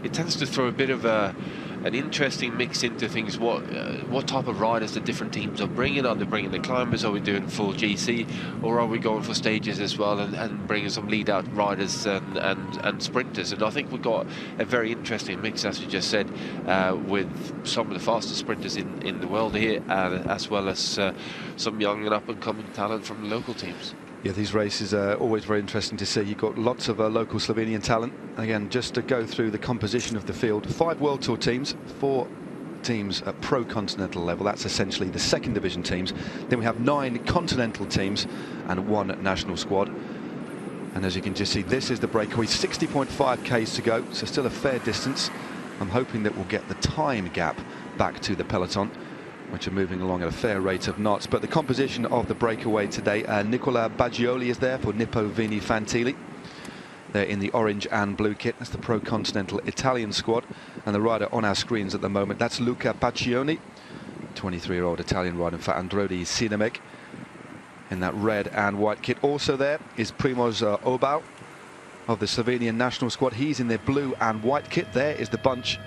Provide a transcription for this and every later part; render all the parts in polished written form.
It tends to throw a bit of an interesting mix into things. What type of riders the different teams are bringing? Are they bringing the climbers? Are we doing full GC, or are we going for stages as well and bringing some lead-out riders and sprinters? And I think we've got a very interesting mix, as you just said, with some of the fastest sprinters in the world here, as well as some young and up-and-coming talent from the local teams. Yeah, these races are always very interesting to see. You've got lots of local Slovenian talent. Again, just to go through the composition of the field, 5 World Tour teams, 4 teams at pro-continental level. That's essentially the second division teams. Then we have 9 continental teams and 1 national squad. And as you can just see, this is the breakaway, 60.5 Ks to go, so still a fair distance. I'm hoping that we'll get the time gap back to the peloton, which are moving along at a fair rate of knots. But the composition of the breakaway today, Nicola Baggioli is there for Nippo Vini Fantilli. They're in the orange and blue kit. That's the pro-continental Italian squad. And the rider on our screens at the moment, that's Luca Paccioni, 23-year-old Italian rider for Androdi Cinemek, in that red and white kit. Also there is Primoz Obau of the Slovenian national squad. He's in their blue and white kit. There is the bunch,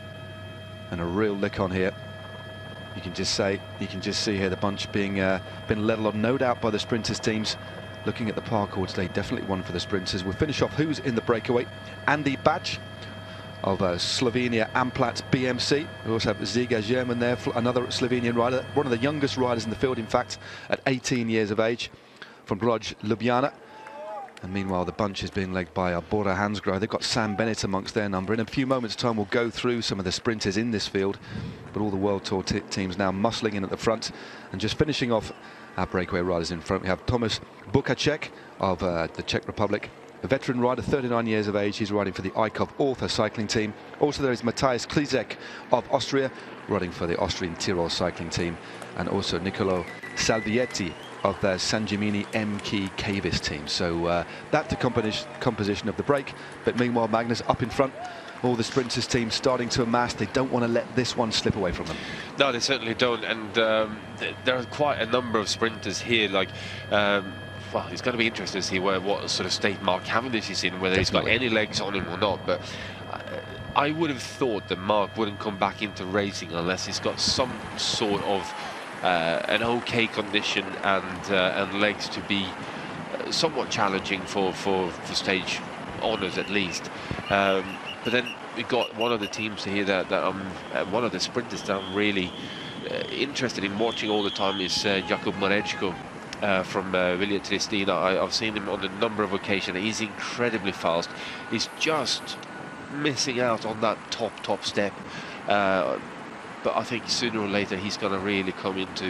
and a real lick on here. You can just see here the bunch being been led along, no doubt, by the sprinters teams. Looking at the parkour today, definitely one for the sprinters. We'll finish off who's in the breakaway. Andy Batch of Slovenia Amplat BMC. We also have Ziga German there, another Slovenian rider, one of the youngest riders in the field, in fact, at 18 years of age, from Broj Ljubljana. And meanwhile, the bunch is being led by Bora Hansgrohe. They've got Sam Bennett amongst their number. In a few moments' time, we'll go through some of the sprinters in this field. But all the World Tour teams now muscling in at the front. And just finishing off our breakaway riders in front, we have Tomas Bukacek of the Czech Republic. A veteran rider, 39 years of age. He's riding for the IKOV Author cycling team. Also there is Matthias Klizek of Austria, riding for the Austrian Tyrol cycling team. And also Nicolo Salvietti of the San Gimini MK Cavis team. So that's the composition of the break. But meanwhile, Magnus up in front, all the sprinters teams starting to amass. They don't want to let this one slip away from them. No, they certainly don't. And there are quite a number of sprinters here. Like, well, it's going to be interesting to see what sort of state Mark Cavendish is in, whether he's got any legs on him or not. But I would have thought that Mark wouldn't come back into racing unless he's got some sort of an okay condition and legs to be somewhat challenging for stage honours at least. But then we got one of the teams here that one of the sprinters that I'm really interested in watching all the time is Jakub Mareczko from Villa Tristina. I've seen him on a number of occasions. He's incredibly fast. He's just missing out on that top step. But I think sooner or later he's going to really come into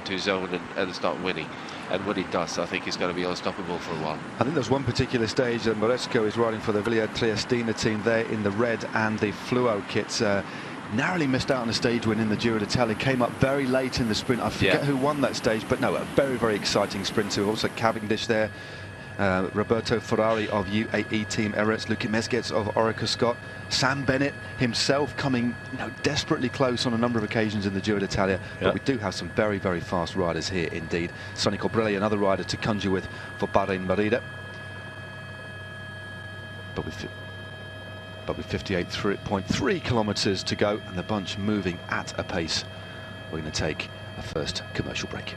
his zone and start winning. And when he does, I think he's going to be unstoppable for a while. I think there's one particular stage that Mareczko is riding for the Villa Triestina team there in the red and the fluo kits. Narrowly missed out on a stage win in the Giro d'Italia, came up very late in the sprint. I forget who won that stage, but no, a very exciting sprinter. Also Cavendish there, Roberto Ferrari of UAE Team Emirates, Luke Mesquets of Orica Scott, Sam Bennett himself coming desperately close on a number of occasions in the Giro d'Italia. But we do have some very fast riders here indeed. Sonny Colbrelli, another rider to conjure with for Bahrain Merida. But with 58.3 kilometres to go and the bunch moving at a pace, we're going to take a first commercial break.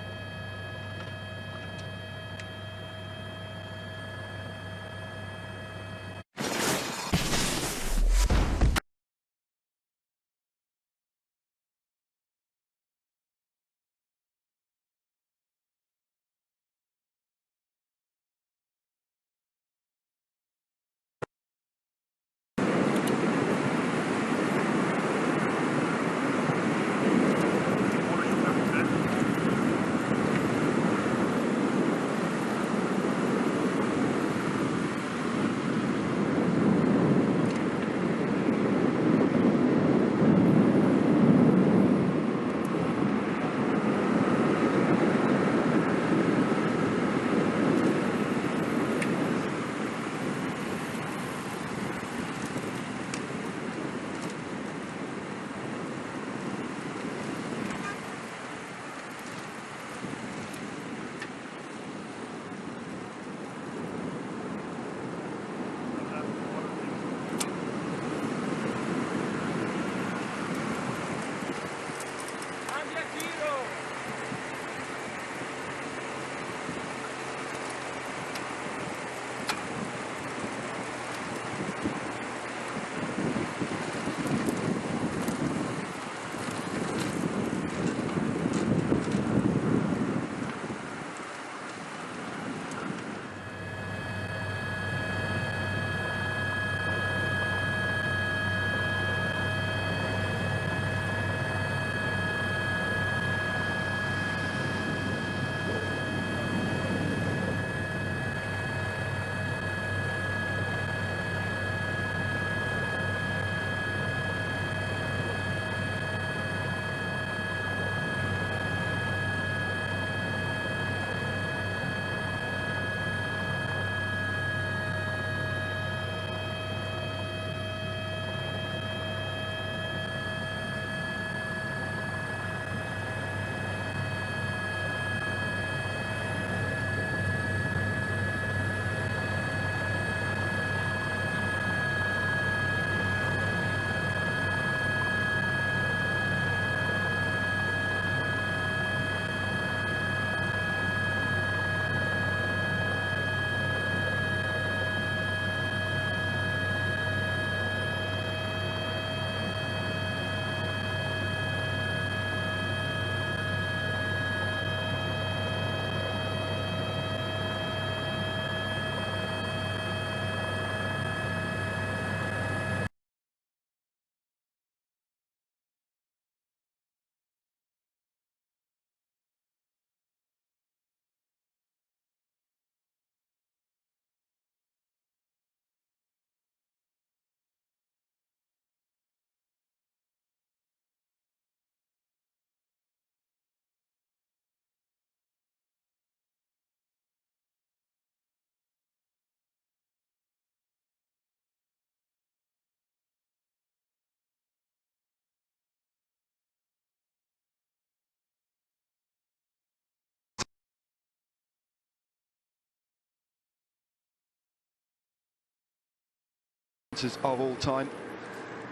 sprinters of all time,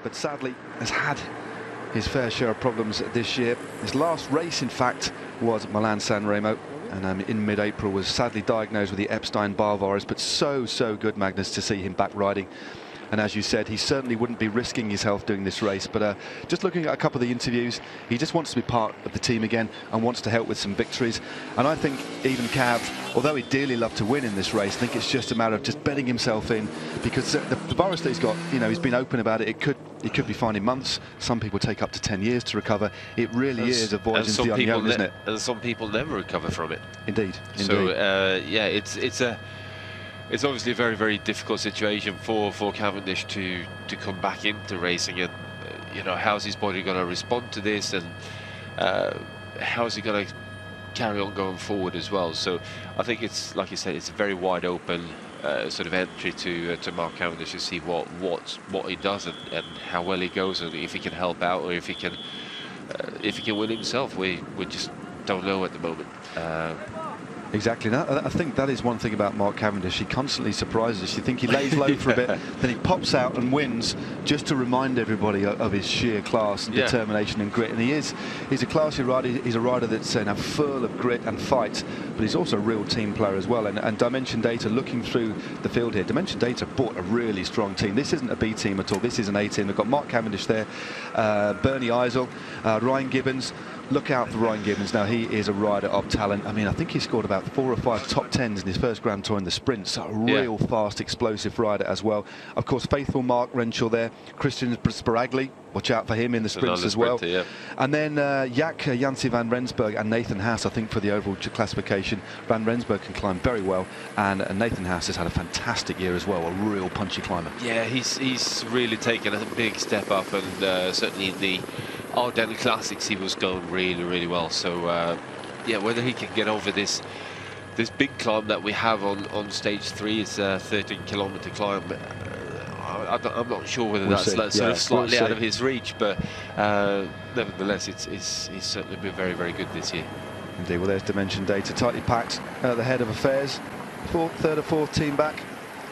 but sadly has had his fair share of problems this year. His last race, in fact, was at Milan-San Remo, and in mid-April was sadly diagnosed with the Epstein-Barr virus. But so good, Magnus, to see him back riding. And as you said, he certainly wouldn't be risking his health doing this race. But just looking at a couple of the interviews, he just wants to be part of the team again and wants to help with some victories. And I think even Cav, although he'd dearly love to win in this race, I think it's just a matter of just betting himself in, because the virus that he's got, you know, he's been open about it. It could be fine in months. Some people take up to 10 years to recover. It really is a voyage into the unknown, isn't it? And some people never recover from it. Indeed. So yeah, it's obviously a very difficult situation for Cavendish to come back into racing, and you know, how's his body going to respond to this, and how's he going to carry on going forward as well. So I think it's, like you said, it's a very wide open sort of entry to Mark Cavendish to see what he does and how well he goes, and if he can help out, or if he can win himself. We just don't know at the moment. Exactly. Now, I think that is one thing about Mark Cavendish. He constantly surprises us. You think he lays low for a bit, then he pops out and wins, just to remind everybody of his sheer class and determination and grit. And he's a classy rider. He's a rider that's full of grit and fight, but he's also a real team player as well. And Dimension Data, looking through the field here, Dimension Data bought a really strong team. This isn't a B team at all. This is an A team. They've got Mark Cavendish there, Bernie Eisel, Ryan Gibbons. Look out for Ryan Gibbons. Now, he is a rider of talent. I mean, I think he scored about 4 or 5 top 10s in his first Grand Tour in the sprint. So a real fast, explosive rider as well. Of course, faithful Mark Renshaw there. Christian Sparagli, watch out for him in the sprints as well. And then Jansi van Rensburg and Nathan Haas, I think, for the overall classification. Van Rensburg can climb very well, and Nathan Haas has had a fantastic year as well, a real punchy climber. Yeah, he's really taken a big step up, and certainly in the Ardennes Classics he was going really well. So yeah, whether he can get over this big climb that we have on stage 3, it's a 13-kilometer climb. I'm not sure whether that's sort of slightly out of his reach, but nevertheless, he's certainly been very good this year. Indeed. Well, there's Dimension Data, tightly packed at the head of affairs. Third or fourth team back.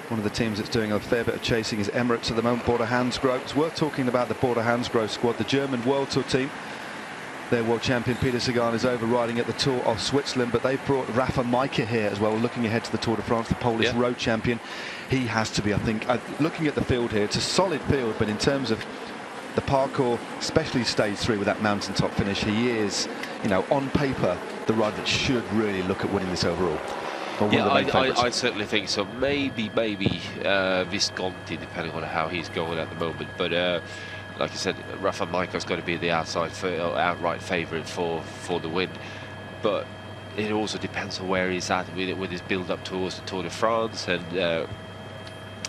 One of the teams that's doing a fair bit of chasing is Emirates at the moment, Border Hansgrohe. It's worth talking about the Border Hansgrohe squad, the German World Tour team. Their world champion Peter Sagan is over riding at the Tour of Switzerland, but they've brought Rafa Majka here as well, looking ahead to the Tour de France, the Polish road champion. He has to be, I think, looking at the field here, it's a solid field, but in terms of the parkour, especially stage 3 with that mountaintop finish, he is, you know, on paper, the rider that should really look at winning this overall. Yeah, I certainly think so. Maybe Visconti, depending on how he's going at the moment. But like I said, Rafa Majka's got to be the outright favourite for the win. But it also depends on where he's at with his build-up towards the Tour de France. And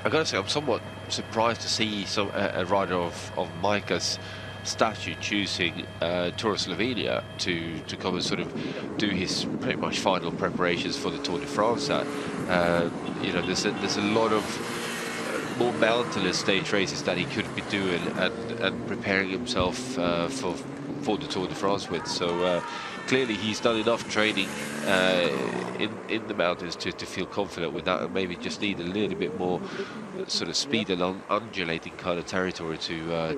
I've got to say, I'm somewhat surprised to see a rider of Majka's statue choosing Tour of Slovenia to come and sort of do his pretty much final preparations for the Tour de France. You know, there's a lot of more mountainous stage races that he could be doing and preparing himself for the Tour de France with. So clearly he's done enough training in the mountains to feel confident with that, and maybe just need a little bit more sort of speed and undulating kind of territory to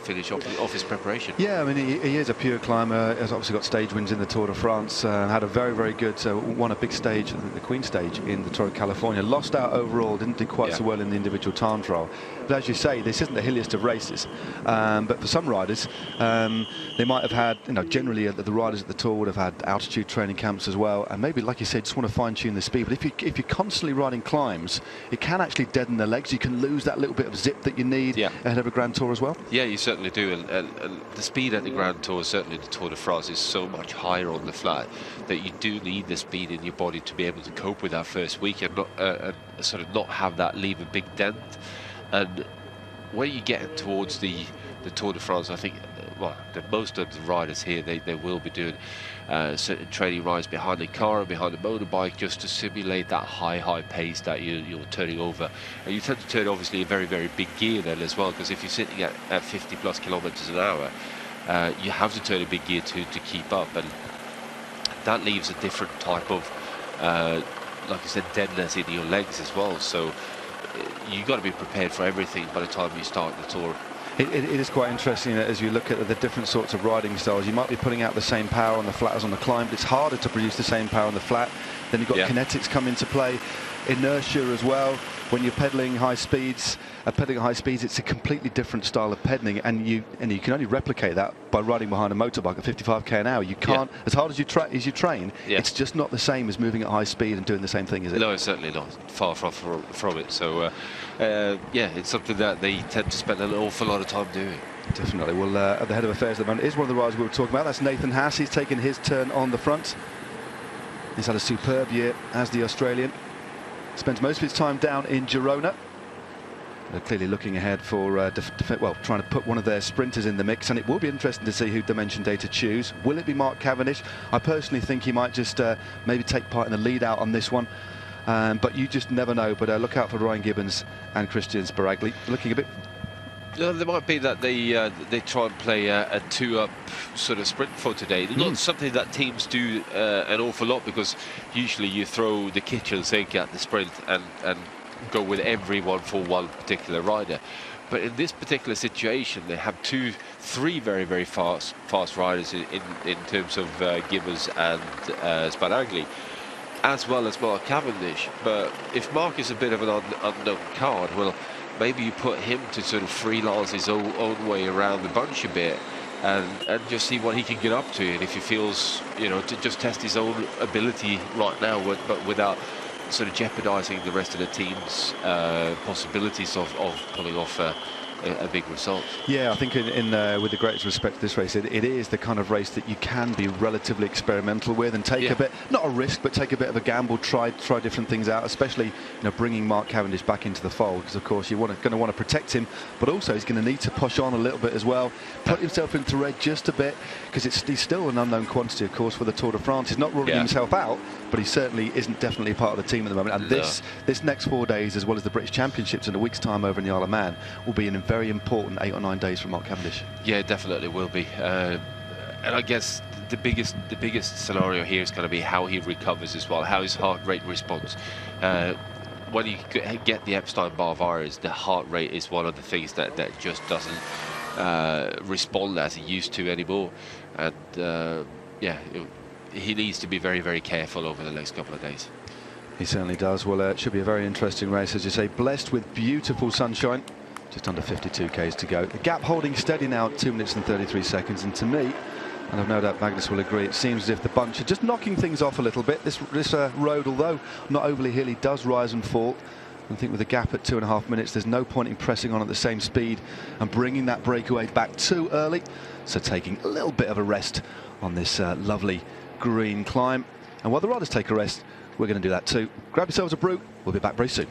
finish off his preparation. Yeah, I mean, he is a pure climber. Has obviously got stage wins in the Tour de France. Had a very good, won a big stage, the Queen stage in the Tour of California. Lost out overall, didn't do quite so well in the individual time trial. But as you say, this isn't the hilliest of races. But for some riders, they might have had, you know, generally the riders at the Tour would have had altitude training camps as well, and maybe, like you said, just want to fine-tune the speed. But if you're constantly riding climbs, it can actually deaden the legs. You can lose that little bit of zip that you need ahead of a Grand Tour as well. Yeah, you certainly do, and the speed at the Grand Tour, certainly the Tour de France, is so much higher on the flat that you do need the speed in your body to be able to cope with that first week and sort of not have that leave a big dent. And when you get towards the Tour de France, I think, well, most of the riders here, they will be doing certain training rides behind the car and behind the motorbike, just to simulate that high pace that you're turning over. And you tend to turn, obviously, a very big gear then as well, because if you're sitting at 50+ kilometers an hour, you have to turn a big gear to keep up, and that leaves a different type of, like I said, deadness in your legs as well. So you got to be prepared for everything by the time you start the tour. It is quite interesting that as you look at the different sorts of riding styles, you might be putting out the same power on the flat as on the climb, but it's harder to produce the same power on the flat. Then you've got kinetics come into play, inertia as well. When you're pedaling high speeds, it's a completely different style of pedaling, and you can only replicate that by riding behind a motorbike at 55k an hour. You can't, as hard as you train, it's just not the same as moving at high speed and doing the same thing, is it? No, it's certainly not. Far from it. So, yeah, it's something that they tend to spend an awful lot of time doing. Definitely. Well, at the head of affairs at the moment is one of the riders we were talking about. That's Nathan Haas. He's taken his turn on the front. He's had a superb year as the Australian. Spends most of his time down in Girona. They're clearly looking ahead for, well, trying to put one of their sprinters in the mix, and it will be interesting to see who Dimension Data choose. Will it be Mark Cavendish? I personally think he might just maybe take part in the lead out on this one, but you just never know. But look out for Ryan Gibbons and Christian Sparagli, looking a bit. There might be that they try and play a two-up sort of sprint for today. Not something that teams do an awful lot, because usually you throw the kitchen sink at the sprint and go with everyone for one particular rider. But in this particular situation, they have three very fast riders in terms of Gibbons and Sparagli, as well as Mark Cavendish. But if Mark is a bit of an unknown card, well, maybe you put him to sort of freelance his own way around the bunch a bit, and just see what he can get up to, and if he feels, you know, to just test his own ability right now, but without sort of jeopardising the rest of the team's possibilities of pulling off a big result. Yeah, I think with the greatest respect to this race, it is the kind of race that you can be relatively experimental with and take a bit, not a risk, but take a bit of a gamble, try different things out, especially, you know, bringing Mark Cavendish back into the fold, because of course you're going to want to protect him, but also he's going to need to push on a little bit as well, put himself into red just a bit, because he's still an unknown quantity, of course, for the Tour de France. He's not ruling himself out, but he certainly isn't definitely part of the team at the moment. And this next 4 days, as well as the British Championships in a week's time over in the Isle of Man, will be in very important 8 or 9 days for Mark Cavendish. Yeah, definitely will be. And I guess the biggest scenario here is going to be how he recovers as well, how his heart rate responds. When you get the Epstein-Barr virus, the heart rate is one of the things that just doesn't respond as it used to anymore. And yeah, he needs to be very careful over the next couple of days. He certainly does. Well, it should be a very interesting race, as you say, blessed with beautiful sunshine. Just under 52 k's to go. The gap holding steady now at 2 minutes and 33 seconds. And to me, and I've no doubt Magnus will agree, it seems as if the bunch are just knocking things off a little bit. This road, although not overly hilly, does rise and fall. I think with the gap at 2.5 minutes, there's no point in pressing on at the same speed and bringing that breakaway back too early. So taking a little bit of a rest on this lovely green climb. And while the riders take a rest, we're going to do that too. Grab yourselves a brew. We'll be back very soon.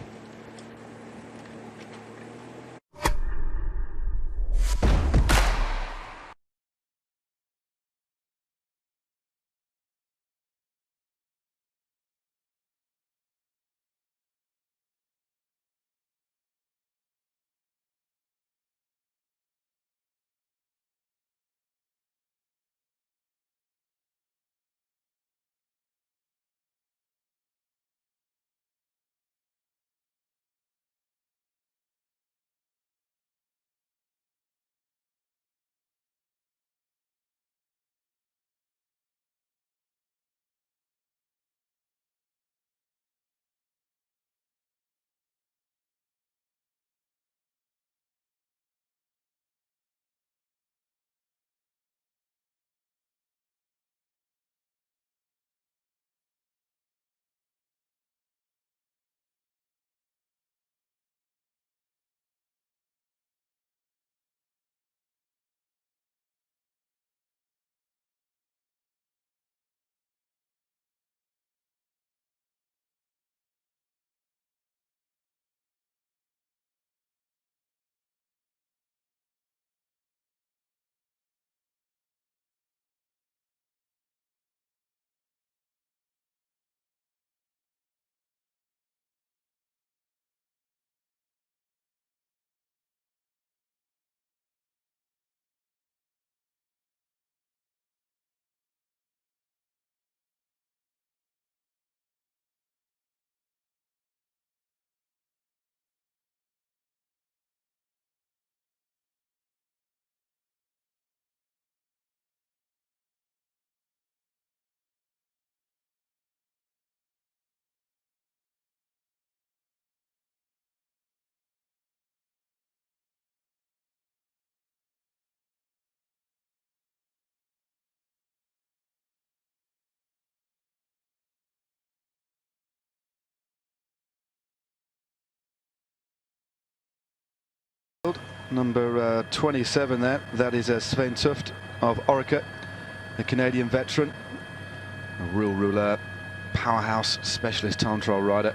number 27 there. That is Sven Tuft of Orica, a Canadian veteran, a real powerhouse specialist time trial rider.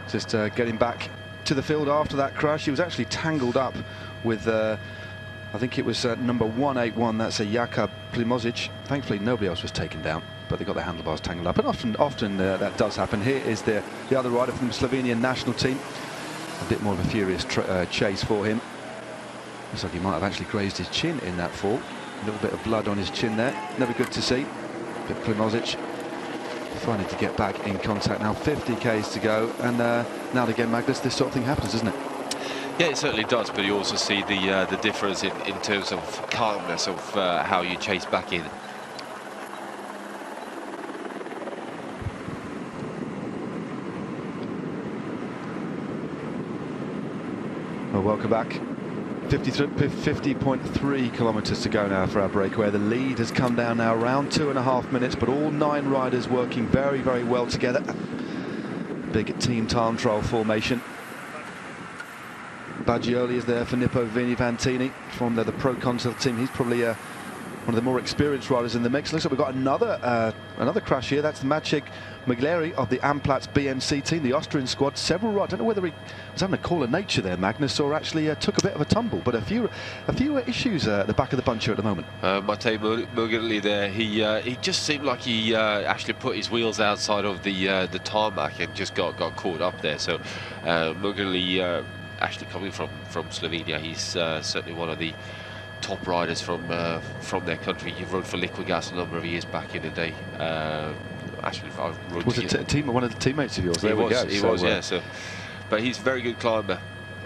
Just getting back to the field after that crash. He was actually tangled up with, I think it was number 181, that's a Jakub Primožić. Thankfully nobody else was taken down, but they got their handlebars tangled up, and often that does happen. Here is the other rider from the Slovenian national team. A bit more of a furious chase for him. Looks like he might have actually grazed his chin in that fall. A little bit of blood on his chin there. Never good to see. But Primožić finding to get back in contact now. 50 k's to go, and now and again, Magnus, this sort of thing happens, doesn't it? Yeah, it certainly does, but you also see the difference in terms of calmness of how you chase back in. Well, welcome back. 50.3 kilometres to go now for our breakaway. The lead has come down now around 2.5 minutes, but all 9 riders working very, very well together. Big team time trial formation. Baggioli is there for Nippo Vini-Vantini from the Pro Continental team. He's probably one of the more experienced riders in the mix. Looks like we've got another crash here. That's Maciej Migleri of the Amplatz BMC team, the Austrian squad. Several riders. I don't know whether he was having a call of nature there, Magnus, or actually took a bit of a tumble. But a few issues at the back of the bunch here at the moment. Maciej Migleri there. He just seemed like he actually put his wheels outside of the tarmac and just got caught up there. So Migleri, actually coming from Slovenia, he's certainly one of the top riders from their country. He rode for Liquigas a number of years back in the day. Actually, I rode was it one of the teammates of yours? He was, yeah. So, but he's a very good climber,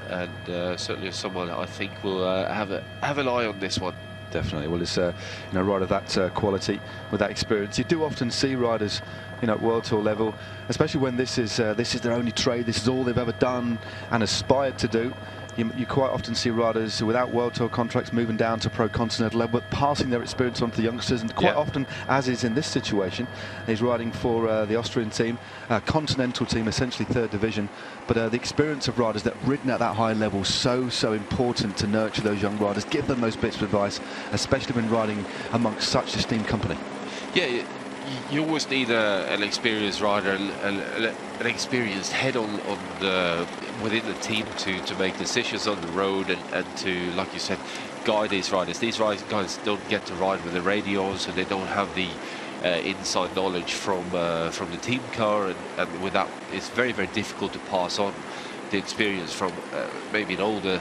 and certainly someone I think will have an eye on this one. Definitely. Well, it's a rider of that quality with that experience. You do often see riders, at World Tour level, especially when this is their only trade. This is all they've ever done and aspired to do. You quite often see riders without World Tour contracts moving down to Pro Continental level, but passing their experience on to the youngsters. And quite often, as is in this situation, he's riding for the Austrian team, Continental team, essentially 3rd division. But the experience of riders that have ridden at that high level, so important to nurture those young riders, give them those bits of advice, especially when riding amongst such esteemed company. Yeah. You always need an experienced rider, an experienced head within the team to make decisions on the road and to, like you said, guide these riders. These guys don't get to ride with the radios, and they don't have the inside knowledge from the team car, and with that, it's very, very difficult to pass on the experience from maybe an older,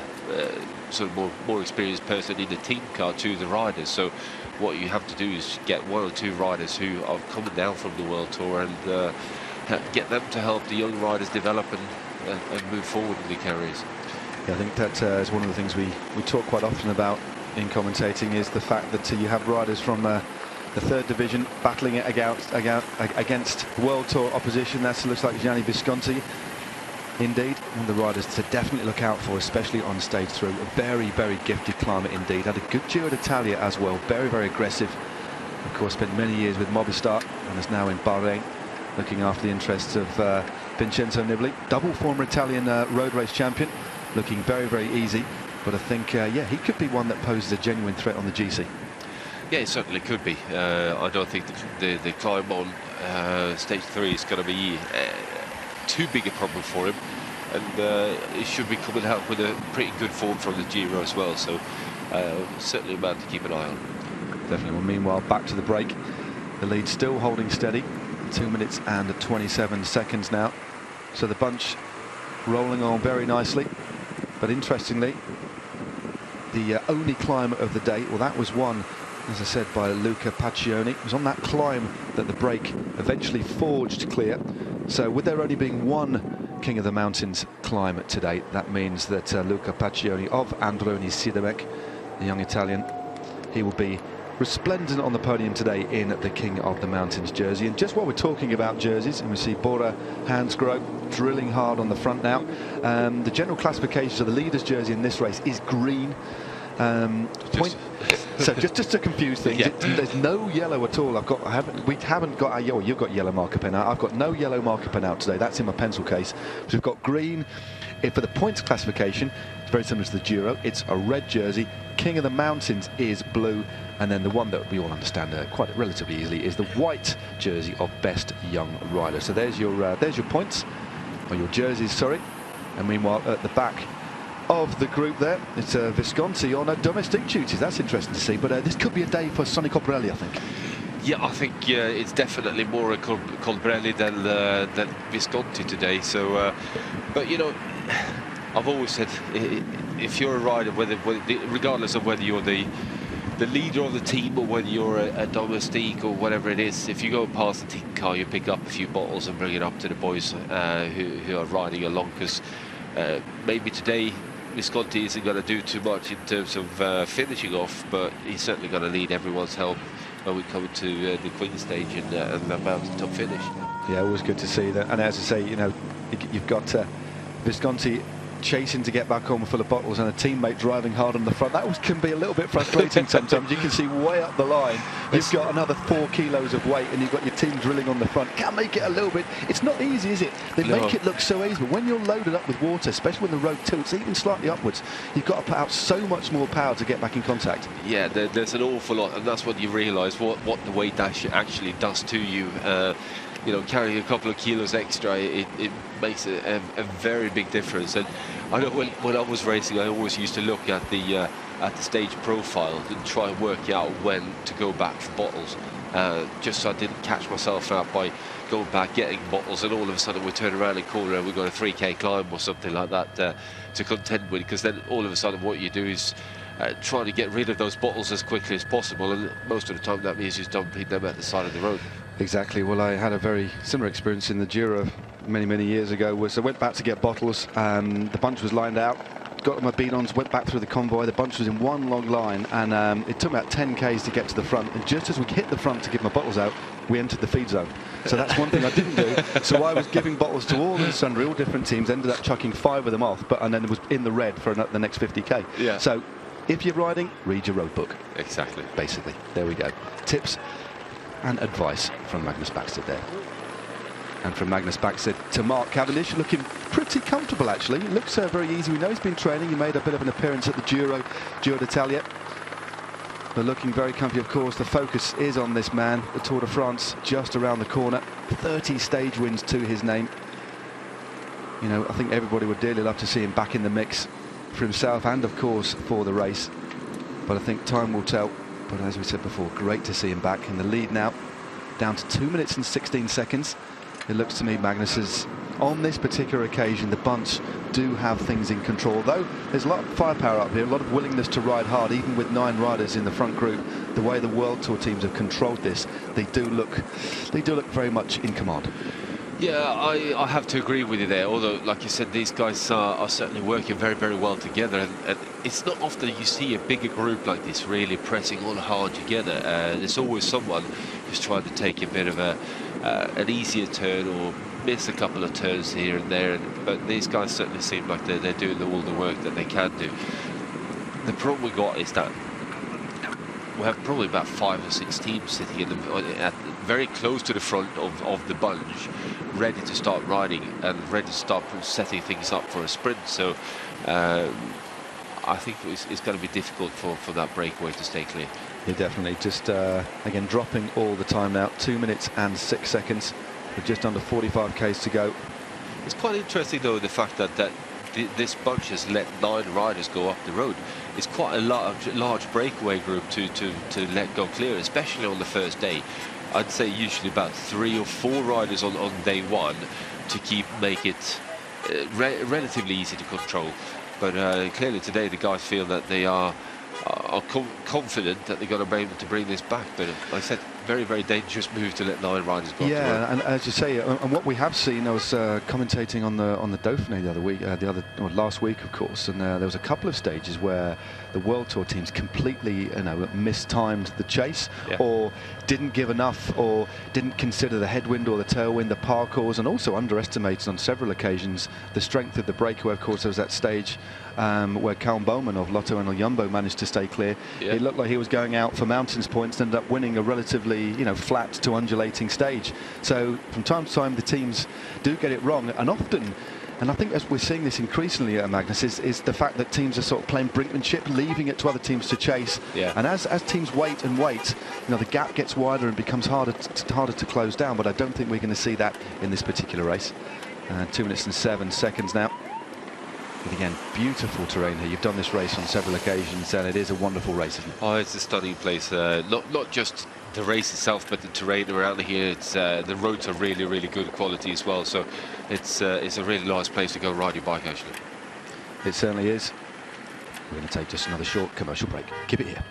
sort of more experienced person in the team car to the riders. So what you have to do is get 1 or 2 riders who are coming down from the World Tour and get them to help the young riders develop and move forward in the carriers. Yeah, I think that is one of the things we talk quite often about in commentating, is the fact that you have riders from the 3rd division battling it against World Tour opposition. That looks like Gianni Visconti. Indeed, one of the riders to definitely look out for, especially on stage 3. A very, very gifted climber indeed. Had a good Giro d'Italia as well. Very, very aggressive. Of course, spent many years with Movistar and is now in Bahrain, looking after the interests of Vincenzo Nibali. Double former Italian road race champion. Looking very, very easy. But I think, yeah, he could be one that poses a genuine threat on the GC. Yeah, it certainly could be. I don't think the climb on stage 3 is going to be too big a problem for him, and he should be coming out with a pretty good form from the Giro as well, so certainly a man to keep an eye on. Definitely. Well, meanwhile, back to the break. The lead still holding steady, 2 minutes and 27 seconds now, so the bunch rolling on very nicely. But interestingly, the only climb of the day, well, that was won, as I said, by Luca Paccioni. It was on that climb that the break eventually forged clear. So with there only being one King of the Mountains climb today, that means that Luca Paccioni of Androni Sidamek, the young Italian, he will be resplendent on the podium today in the King of the Mountains jersey. And just while we're talking about jerseys, and we see Bora Hansgrohe drilling hard on the front now, the general classification of the leader's jersey in this race is green. So just to confuse things, there's no yellow at all. We haven't got a yellow. You've got yellow marker pen out. I've got no yellow marker pen out today. That's in my pencil case. So we've got green For the points classification, it's very similar to the Giro. It's a red jersey. King of the Mountains is blue, and then the one that we all understand quite relatively easily is the white jersey of best young rider. So there's your points, or your jerseys, sorry. And meanwhile, at the back of the group there, it's Visconti on domestic duties. That's interesting to see, but this could be a day for Sonny Colbrelli, I think. Yeah, I think it's definitely more a Colbrelli than Visconti today. So, but you know, I've always said, if you're a rider, regardless of whether you're the leader of the team or whether you're a domestique or whatever it is, if you go past the team car, you pick up a few bottles and bring it up to the boys who are riding along, because maybe today Visconti isn't going to do too much in terms of finishing off, but he's certainly going to need everyone's help when we come to the Queen stage and the mountaintop finish. Yeah, always good to see that. And as I say, you know, you've got Visconti chasing to get back on full of bottles and a teammate driving hard on the front. That can be a little bit frustrating sometimes. You can see way up the line, you've got another 4 kilos of weight and you've got your team drilling on the front. Can't make it a little bit. It's not easy, is it? They make it look so easy, but when you're loaded up with water, especially when the road tilts even slightly upwards, you've got to put out so much more power to get back in contact. Yeah, there's an awful lot, and that's what you realise, what the weight actually does to you. You know, carrying a couple of kilos extra, it makes a very big difference. And I know when I was racing, I always used to look at the stage profile and try and work out when to go back for bottles, just so I didn't catch myself out by going back, getting bottles, and all of a sudden we turn around and corner and we've got a 3k climb or something like that to contend with, because then all of a sudden what you do is trying to get rid of those bottles as quickly as possible, and most of the time that means just dumping them at the side of the road. Exactly. Well, I had a very similar experience in the Giro many years ago. I went back to get bottles. The bunch was lined out, got my beat-ons, went back through the convoy. The bunch was in one long line, and it took about 10 k's to get to the front. And just as we hit the front to give my bottles out, we entered the feed zone. So that's one thing I didn't do. So I was giving bottles to all and sundry, all different teams. Ended up chucking 5 of them off, and then it was in the red for the next 50k. Yeah. So if you're riding, read your road book. Exactly. Basically, there we go. Tips and advice from Magnus Backstedt there. And from Magnus Backstedt to Mark Cavendish, looking pretty comfortable actually. It looks very easy. We know he's been training. He made a bit of an appearance at the Giro d'Italia. But looking very comfy, of course. The focus is on this man, the Tour de France, just around the corner. 30 stage wins to his name. You know, I think everybody would dearly love to see him back in the mix for himself and, of course, for the race. But I think time will tell. But as we said before, great to see him back in the lead now, down to 2 minutes and 16 seconds. It looks to me Magnus is, on this particular occasion, the bunch do have things in control. Though there's a lot of firepower up here, a lot of willingness to ride hard, even with 9 riders in the front group. The way the World Tour teams have controlled this, they do look very much in command. Yeah, I have to agree with you there, although, like you said, these guys are certainly working very well together, and it's not often you see a bigger group like this really pressing on hard together. There's always someone who's trying to take a bit of an easier turn or miss a couple of turns here and there, but these guys certainly seem like they're doing all the work that they can do. The problem we got is that we have probably about 5 or 6 teams sitting in very close to the front of the bunch, ready to start riding and ready to start setting things up for a sprint. So I think it's going to be difficult for that breakaway to stay clear. Yeah, definitely. Just again dropping all the time now. 2 minutes and 6 seconds with just under 45 k's to go. It's quite interesting though, the fact that this bunch has let 9 riders go up the road. It's quite a large breakaway group to let go clear, especially on the first day. I'd say usually about 3 or 4 riders on day 1 to make it relatively easy to control. But clearly today the guys feel that they are confident that they're going to be able to bring this back. But like I said, very dangerous move to let 9 riders go. Yeah, and as you say, and what we have seen, I was commentating on the Dauphiné the other week, last week, of course, and there was a couple of stages where the World Tour teams completely, mistimed the chase, or didn't give enough, or didn't consider the headwind or the tailwind, the parcours, and also underestimated on several occasions the strength of the breakaway. Of course, there was that stage where Calum Bowman of Lotto and Jumbo managed to stay clear. Yeah. It looked like he was going out for mountains points, ended up winning a relatively flat to undulating stage. So from time to time the teams do get it wrong, and often And I think as we're seeing this increasingly, Magnus, is the fact that teams are sort of playing brinkmanship, leaving it to other teams to chase. Yeah. And as teams wait and wait, you know, the gap gets wider and becomes harder to close down. But I don't think we're going to see that in this particular race. 2 minutes and 7 seconds now. But again, beautiful terrain here. You've done this race on several occasions, and it is a wonderful race, isn't it? Oh, it's a stunning place. Not just the race itself, but the terrain around here. It's the roads are really, really good quality as well. So it's a really nice place to go ride your bike, actually. It certainly is. We're going to take just another short commercial break. Keep it here.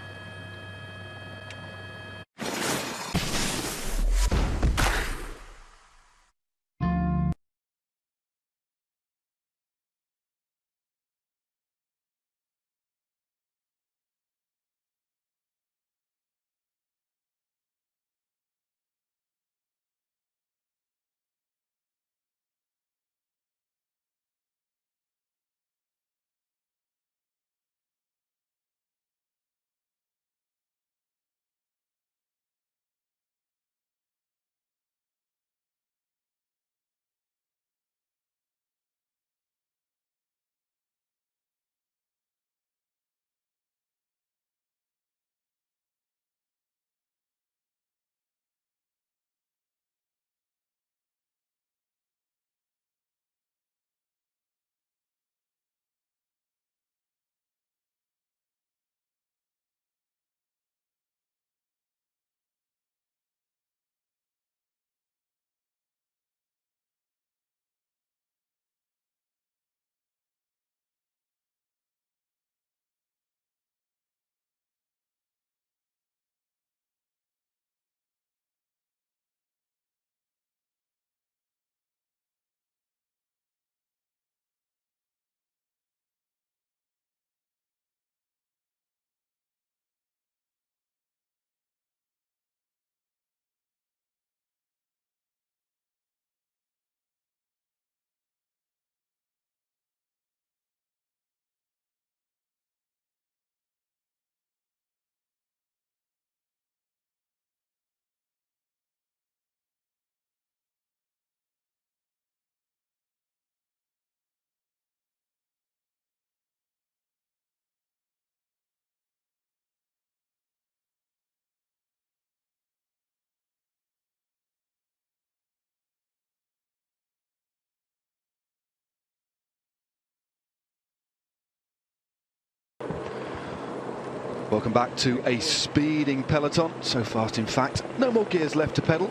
Welcome back to a speeding peloton. So fast, in fact, no more gears left to pedal.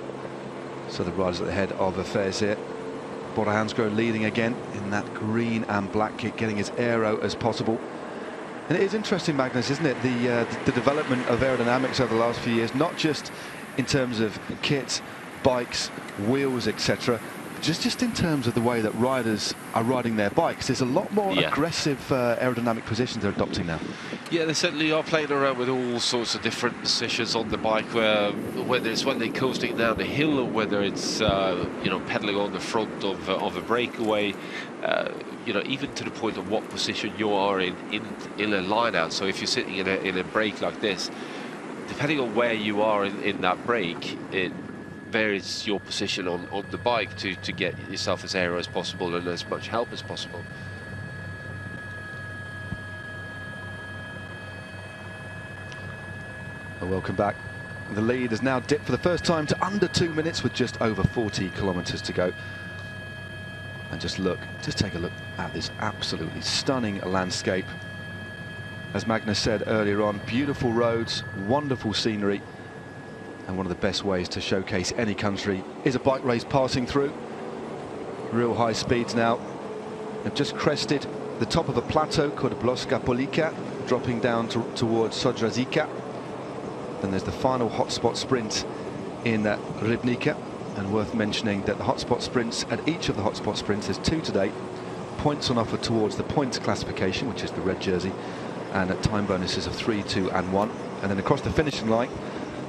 So the riders at the head of affairs here. Bora Hansgrohe leading again in that green and black kit, getting as aero as possible. And it is interesting, Magnus, isn't it? The development of aerodynamics over the last few years, not just in terms of kit, bikes, wheels, etc. Just in terms of the way that riders are riding their bikes, there's a lot more aggressive aerodynamic positions they're adopting now. Yeah, they certainly are playing around with all sorts of different positions on the bike, whether it's when they're coasting down the hill or whether it's you know, pedaling on the front of a breakaway, you know, even to the point of what position you are in a line out. So if you're sitting in a break like this, depending on where you are in that break, it varies your position on the bike to get yourself as aero as possible and as much help as possible. Well, welcome back. The lead has now dipped for the first time to under 2 minutes with just over 40 kilometers to go. And just take a look at this absolutely stunning landscape. As Magnus said earlier on, beautiful roads, wonderful scenery. And one of the best ways to showcase any country is a bike race passing through. Real high speeds now. They've just crested the top of a plateau called Bloska Polica, dropping down towards Sodrazica. Then there's the final hotspot sprint in Rybnica. And worth mentioning that the hotspot sprints, at each of the hotspot sprints, there's 2 today. Points on offer towards the points classification, which is the red jersey, and at time bonuses of 3, 2 and 1. And then across the finishing line,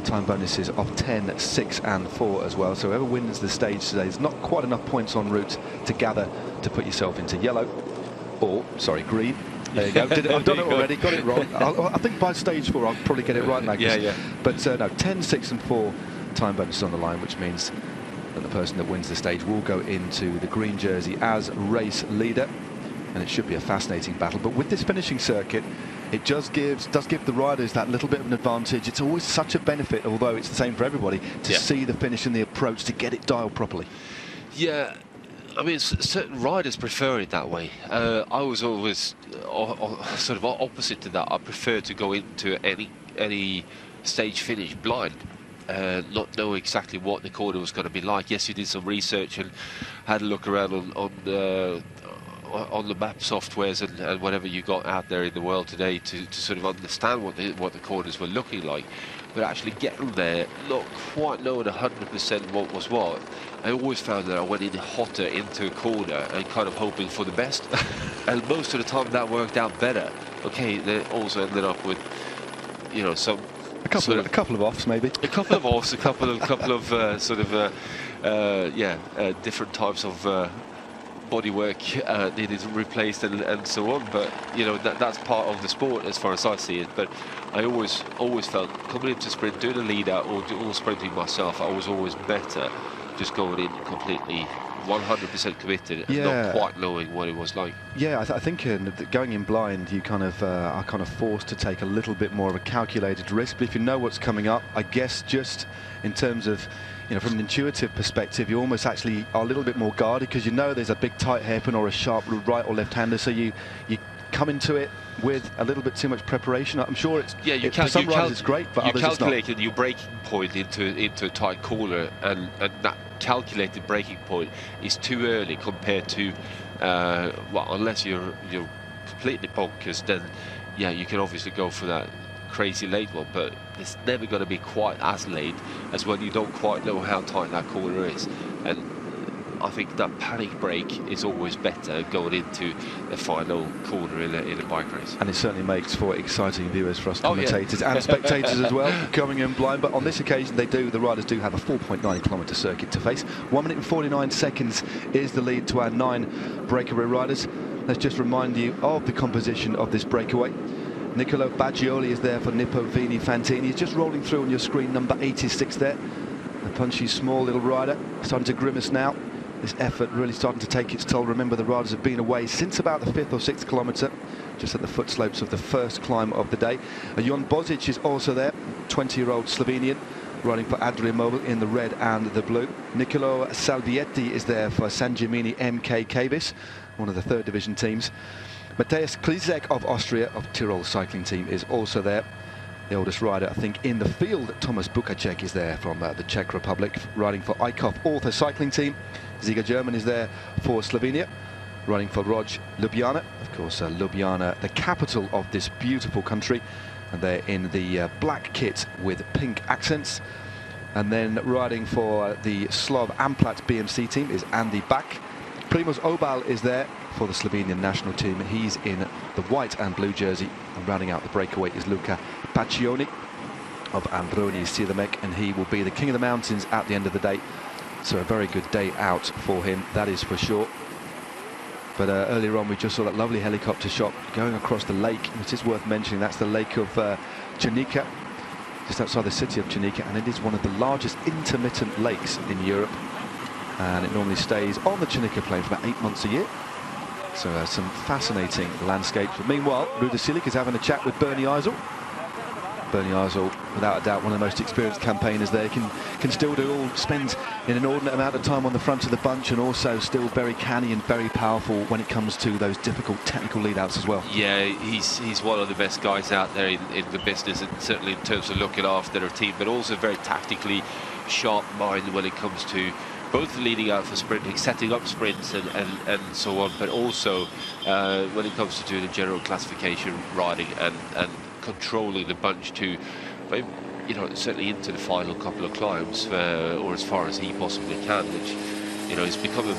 time bonuses of 10, 6 and 4 as well. So whoever wins the stage today, there's not quite enough points en route to gather to put yourself into yellow, or, sorry, green. There you go. I've done it already, got it wrong. I think by stage 4 I'll probably get it right, Magnus. Yeah. But no, 10, 6 and 4 time bonuses on the line, which means but the person that wins the stage will go into the green jersey as race leader, and it should be a fascinating battle. But with this finishing circuit, it does give the riders that little bit of an advantage. It's always such a benefit, although it's the same for everybody, to see the finish and the approach, to get it dialed properly. Yeah, I mean, certain riders prefer it that way. I was always sort of opposite to that. I prefer to go into any stage finish blind, not know exactly what the corner was going to be like. Yes, you did some research and had a look around on the map softwares and whatever you got out there in the world today to sort of understand what the corners were looking like. But actually getting there, not quite knowing 100% what was what, I always found that I went in hotter into a corner and kind of hoping for the best. And most of the time that worked out better. Okay, they also ended up with, you know, a couple of offs maybe. A couple of offs, a couple of different types of bodywork needed replaced and so on. But you know, that's part of the sport as far as I see it. But I always felt coming into sprint, doing a lead out or sprinting myself, I was always better just going in completely 100% committed and not quite knowing what it was like. Yeah, I think going in blind, you kind of are kind of forced to take a little bit more of a calculated risk. But if you know what's coming up, I guess just in terms of, you know, from an intuitive perspective, you almost actually are a little bit more guarded because you know there's a big tight hairpin or a sharp right or left-hander, so you come into it with a little bit too much preparation. I'm sure it's for some riders it's great, but others it's not. You calculated your braking point into a tight corner, and that calculated braking point is too early compared to well, unless you're completely bonkers, then yeah, you can obviously go for that crazy late one, but it's never going to be quite as late as when you don't quite know how tight that corner is. And I think that panic brake is always better going into the final corner in a bike race. And it certainly makes for exciting viewers for us commentators and spectators as well, coming in blind. But on this occasion, the riders do have a 4.9 kilometre circuit to face. 1 minute and 49 seconds is the lead to our 9 breakaway riders. Let's just remind you of the composition of this breakaway. Niccolo Baggioli is there for Nippo Vini Fantini. He's just rolling through on your screen, number 86 there. A punchy, small little rider, starting to grimace now. This effort really starting to take its toll. Remember, the riders have been away since about the 5th or 6th kilometre, just at the foot slopes of the first climb of the day. Jon Bozic is also there, 20-year-old Slovenian, riding for Adria Mobile in the red and the blue. Niccolò Salvietti is there for San Gimignano MK Cavis, one of the 3rd division teams. Mateusz Klizek of Austria, of Tyrol cycling team, is also there. The oldest rider, I think, in the field, Thomas Bukacek, is there from the Czech Republic, riding for Eickhoff Author cycling team. Ziga German is there for Slovenia, riding for Roj Ljubljana. Of course, Ljubljana, the capital of this beautiful country. And they're in the black kit with pink accents. And then riding for the Slov Amplat BMC team is Andy Bak. Primoz Obal is there for the Slovenian national team. He's in the white and blue jersey. And rounding out the breakaway is Luca Paccioni of Ambroni Silamek, and he will be the king of the mountains at the end of the day. So a very good day out for him, that is for sure. But earlier on we just saw that lovely helicopter shot going across the lake, which is worth mentioning. That's the lake of Cernica, just outside the city of Cernica, and it is one of the largest intermittent lakes in Europe. And it normally stays on the Cernica plain for about 8 months a year. So some fascinating landscapes. But meanwhile, Ruda Silic is having a chat with Bernie Eisel. Bernie Eisel, without a doubt, one of the most experienced campaigners there. Can still spend an inordinate amount of time on the front of the bunch, and also still very canny and very powerful when it comes to those difficult technical lead-outs as well. Yeah, he's one of the best guys out there in the business, and certainly in terms of looking after their team, but also very tactically sharp mind when it comes to both leading out for sprinting, setting up sprints and so on, but also when it comes to doing the general classification riding and controlling the bunch to, you know, certainly into the final couple of climbs, or as far as he possibly can, which, you know, he's become a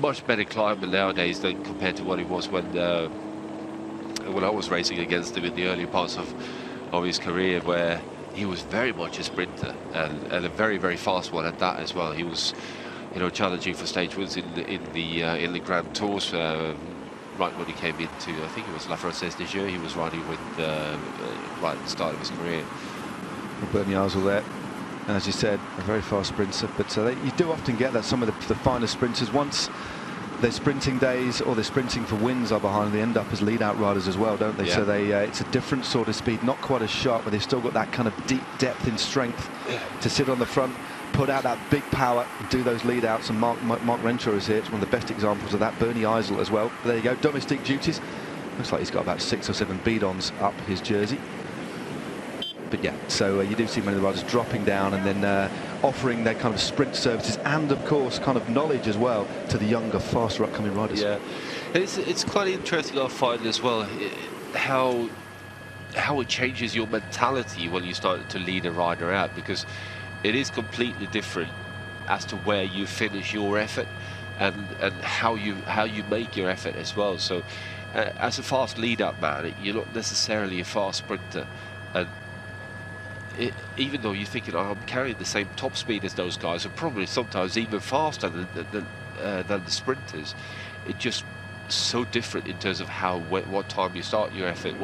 much better climber nowadays than compared to what he was when I was racing against him in the early parts of his career, where he was very much a sprinter and a very, very fast one at that as well. He was, you know, challenging for stage wins in the Grand Tours. Right when he came into, I think it was La Française des Jeux, he was riding with right at the start of his career. Bernie Eisel there, And as you said, a very fast sprinter, but you do often get that some of the finer sprinters, once their sprinting days or their sprinting for wins are behind, they end up as lead-out riders as well, don't they? Yeah. So it's a different sort of speed, not quite as sharp, but they've still got that kind of deep depth in strength to sit on the front, put out that big power, and do those lead-outs. And Mark Renshaw is here. It's one of the best examples of that. Bernie Eisel as well. There you go, domestic duties. Looks like he's got about 6 or 7 bidons up his jersey. But yeah, so you do see many of the riders dropping down and then offering their kind of sprint services and, of course, kind of knowledge as well to the younger, faster upcoming riders. Yeah, it's quite interesting, I find as well, how it changes your mentality when you start to lead a rider out, because it is completely different as to where you finish your effort and how you make your effort as well. So as a fast lead-up man, you're not necessarily a fast sprinter, and even though you're thinking, oh, I'm carrying the same top speed as those guys, and probably sometimes even faster than the sprinters, it's just so different in terms of what time you start your effort,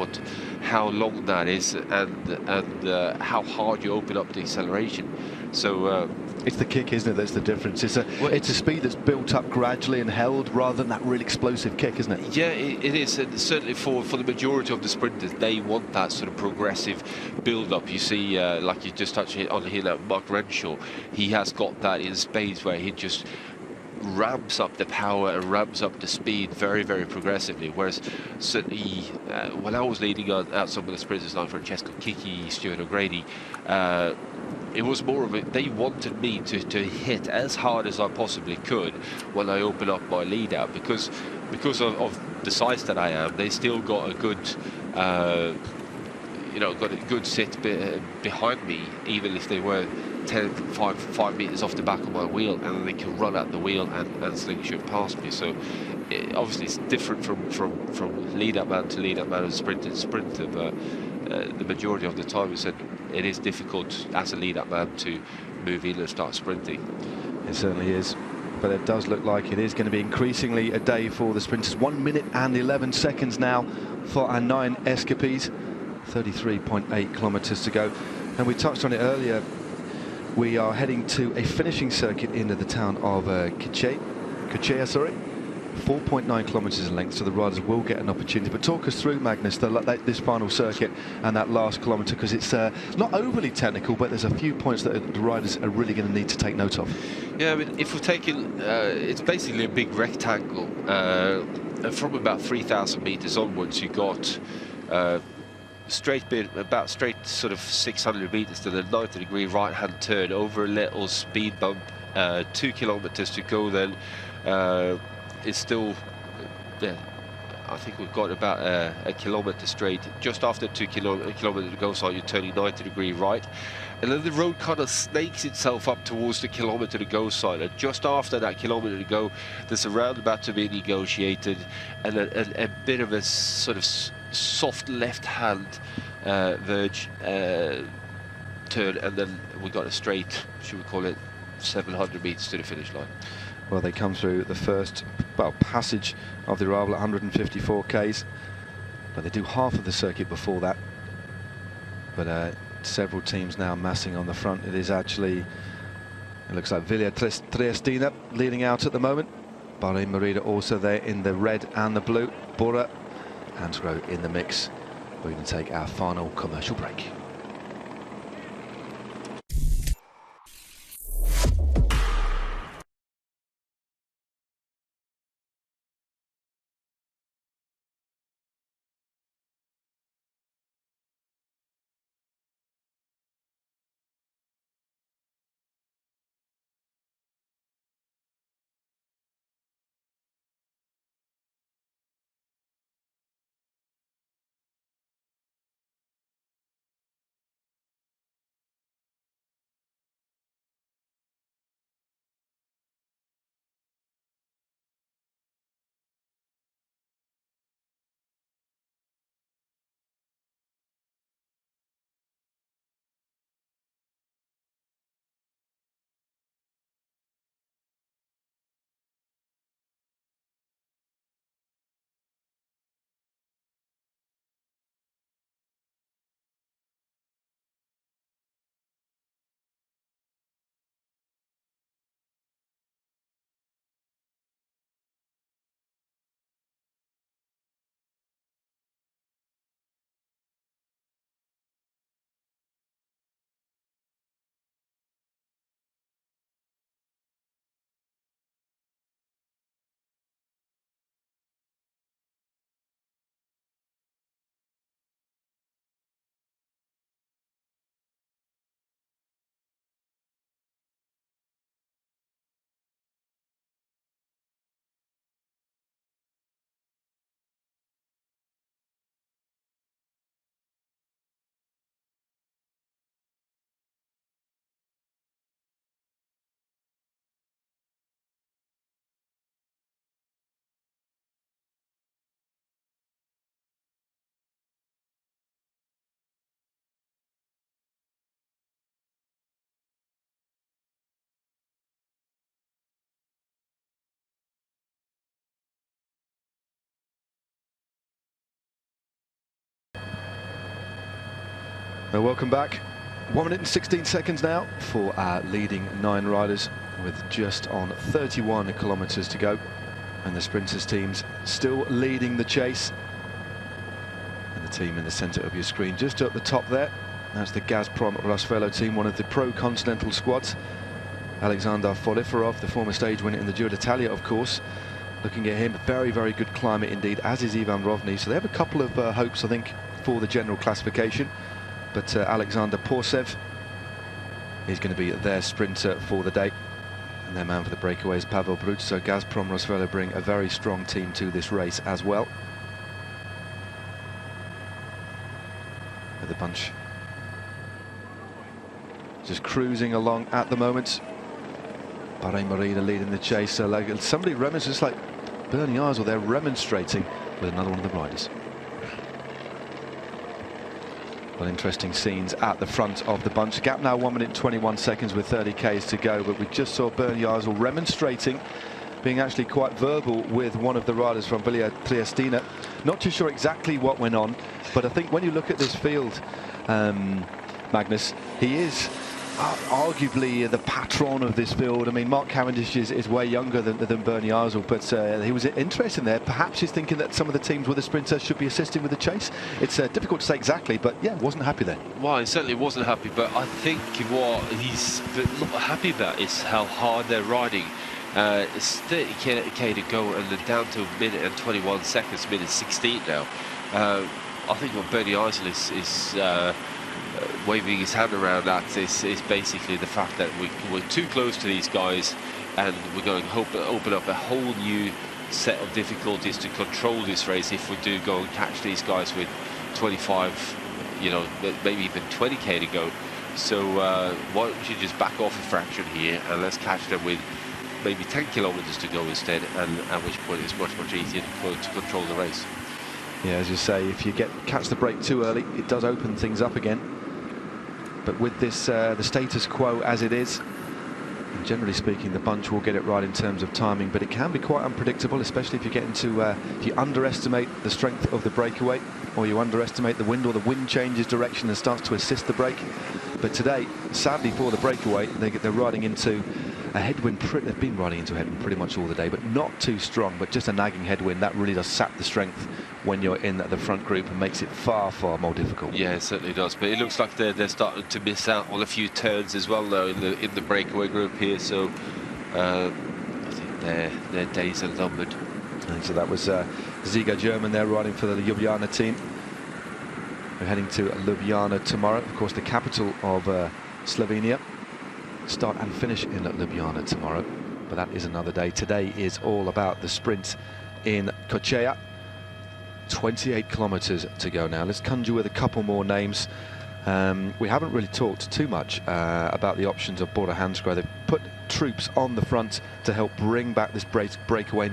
how long that is, and how hard you open up the acceleration. So it's the kick, isn't it, that's the difference. It's a speed that's built up gradually and held rather than that real explosive kick, isn't it? Yeah, it is. And certainly for the majority of the sprinters, they want that sort of progressive build-up. You see, like you just touched on here, like Mark Renshaw, he has got that in spades where he just ramps up the power and ramps up the speed very, very progressively. Whereas certainly when I was leading out some of the sprinters like Francesco Kiki, Stuart O'Grady, it was more of they wanted me to hit as hard as I possibly could when I open up my lead out, because of the size that I am. They still got a good got a good sit behind me, even if they were 5 meters off the back of my wheel, and then they can run out the wheel and slingshot past me. So obviously it's different from lead-up man to lead-up man and sprinter, but the majority of the time it is difficult as a lead-up man to move in and start sprinting. It certainly is, but it does look like it is going to be increasingly a day for the sprinters. 1 minute and 11 seconds now for our 9 escapees, 33.8 kilometers to go. And we touched on it earlier, we are heading to a finishing circuit into the town of Kočevje, 4.9 kilometers in length, so the riders will get an opportunity. But talk us through, Magnus, this final circuit and that last kilometre, because it's not overly technical, but there's a few points that the riders are really going to need to take note of. Yeah, I mean, if we're taking, it's basically a big rectangle, and from about 3,000 meters onwards, you got straight sort of 600 meters to the 90-degree right-hand turn over a little speed bump, 2 kilometers to go. Then it's still, yeah, I think we've got about a kilometre straight. Just after 2 kilometres to go, so you're turning 90-degree right, and then the road kind of snakes itself up towards the kilometre to go side. And just after that kilometre to go, there's a roundabout to be negotiated, and a bit of a sort of soft left-hand verge turn, and then we got a straight, should we call it, 700 metres to the finish line. Well, they come through the first passage of the arrival at 154 k's, but they do half of the circuit before that. But several teams now massing on the front. It is actually, it looks like Villa Triestina leading out at the moment. Bahrain Merida also there in the red and the blue. Bora, Hansgrohe in the mix. We're going to take our final commercial break. Well, welcome back. 1 minute and 16 seconds now for our leading 9 riders, with just on 31 kilometres to go, and the sprinters teams still leading the chase. And the team in the centre of your screen, just at the top there, that's the Gazprom Rasvelo team, one of the pro-continental squads. Alexander Foliferov, the former stage winner in the Giro d'Italia, of course. Looking at him, very, very good climber indeed, as is Ivan Rovny. So they have a couple of hopes, I think, for the general classification. But Alexander Porsev is going to be their sprinter for the day. And their man for the breakaway is Pavel Bruch. So Gazprom Rasvelo bring a very strong team to this race as well. With the bunch just cruising along at the moment. Bahrain Marina leading the chase. So like somebody remonstrates, like Bernie Arsel, they're remonstrating with another one of the riders. Well, interesting scenes at the front of the bunch. Gap now 1 minute and 21 seconds with 30 Ks to go, but we just saw Bernie Arsel remonstrating, being actually quite verbal with one of the riders from Villa Triestina. Not too sure exactly what went on, but I think when you look at this field, Magnus, he is arguably the patron of this field. I mean, Mark Cavendish is way younger than Bernie Arsel, but he was interested in there. Perhaps he's thinking that some of the teams with the sprinters should be assisting with the chase. It's difficult to say exactly, but yeah, wasn't happy there. Well, he certainly wasn't happy, but I think what he's not happy about is how hard they're riding. It's 30k to go, and they're down to 1 minute and 21 seconds, minute 16 now. I think what Bernie Arsel is waving his hand around at is basically the fact that we're too close to these guys, and we're going to open up a whole new set of difficulties to control this race if we do go and catch these guys with 25, you know, maybe even 20k to go. So why don't you just back off a fraction here, and let's catch them with maybe 10 kilometers to go instead, and at which point it's much easier to control the race. Yeah, as you say, if you catch the break too early, it does open things up again. But with this, the status quo as it is, and generally speaking, the bunch will get it right in terms of timing, but it can be quite unpredictable, especially if you get into, if you underestimate the strength of the breakaway, or you underestimate the wind, or the wind changes direction and starts to assist the break. But today, sadly for the breakaway, they're riding into a headwind. They've been riding into a headwind pretty much all the day, but not too strong, but just a nagging headwind. That really does sap the strength when you're in the front group and makes it far more difficult. Yeah, it certainly does. But it looks like they're starting to miss out on a few turns as well now in the breakaway group here. So I think their days are numbered. And so that was Ziga German there riding for the Ljubljana team. We're heading to Ljubljana tomorrow, of course, the capital of Slovenia. Start and finish in Ljubljana tomorrow, but that is another day. Today is all about the sprint in Kočevje. 28 kilometers to go now. Let's conjure with a couple more names. We haven't really talked too much about the options of Bora Hansgrohe. They've put troops on the front to help bring back this breakaway,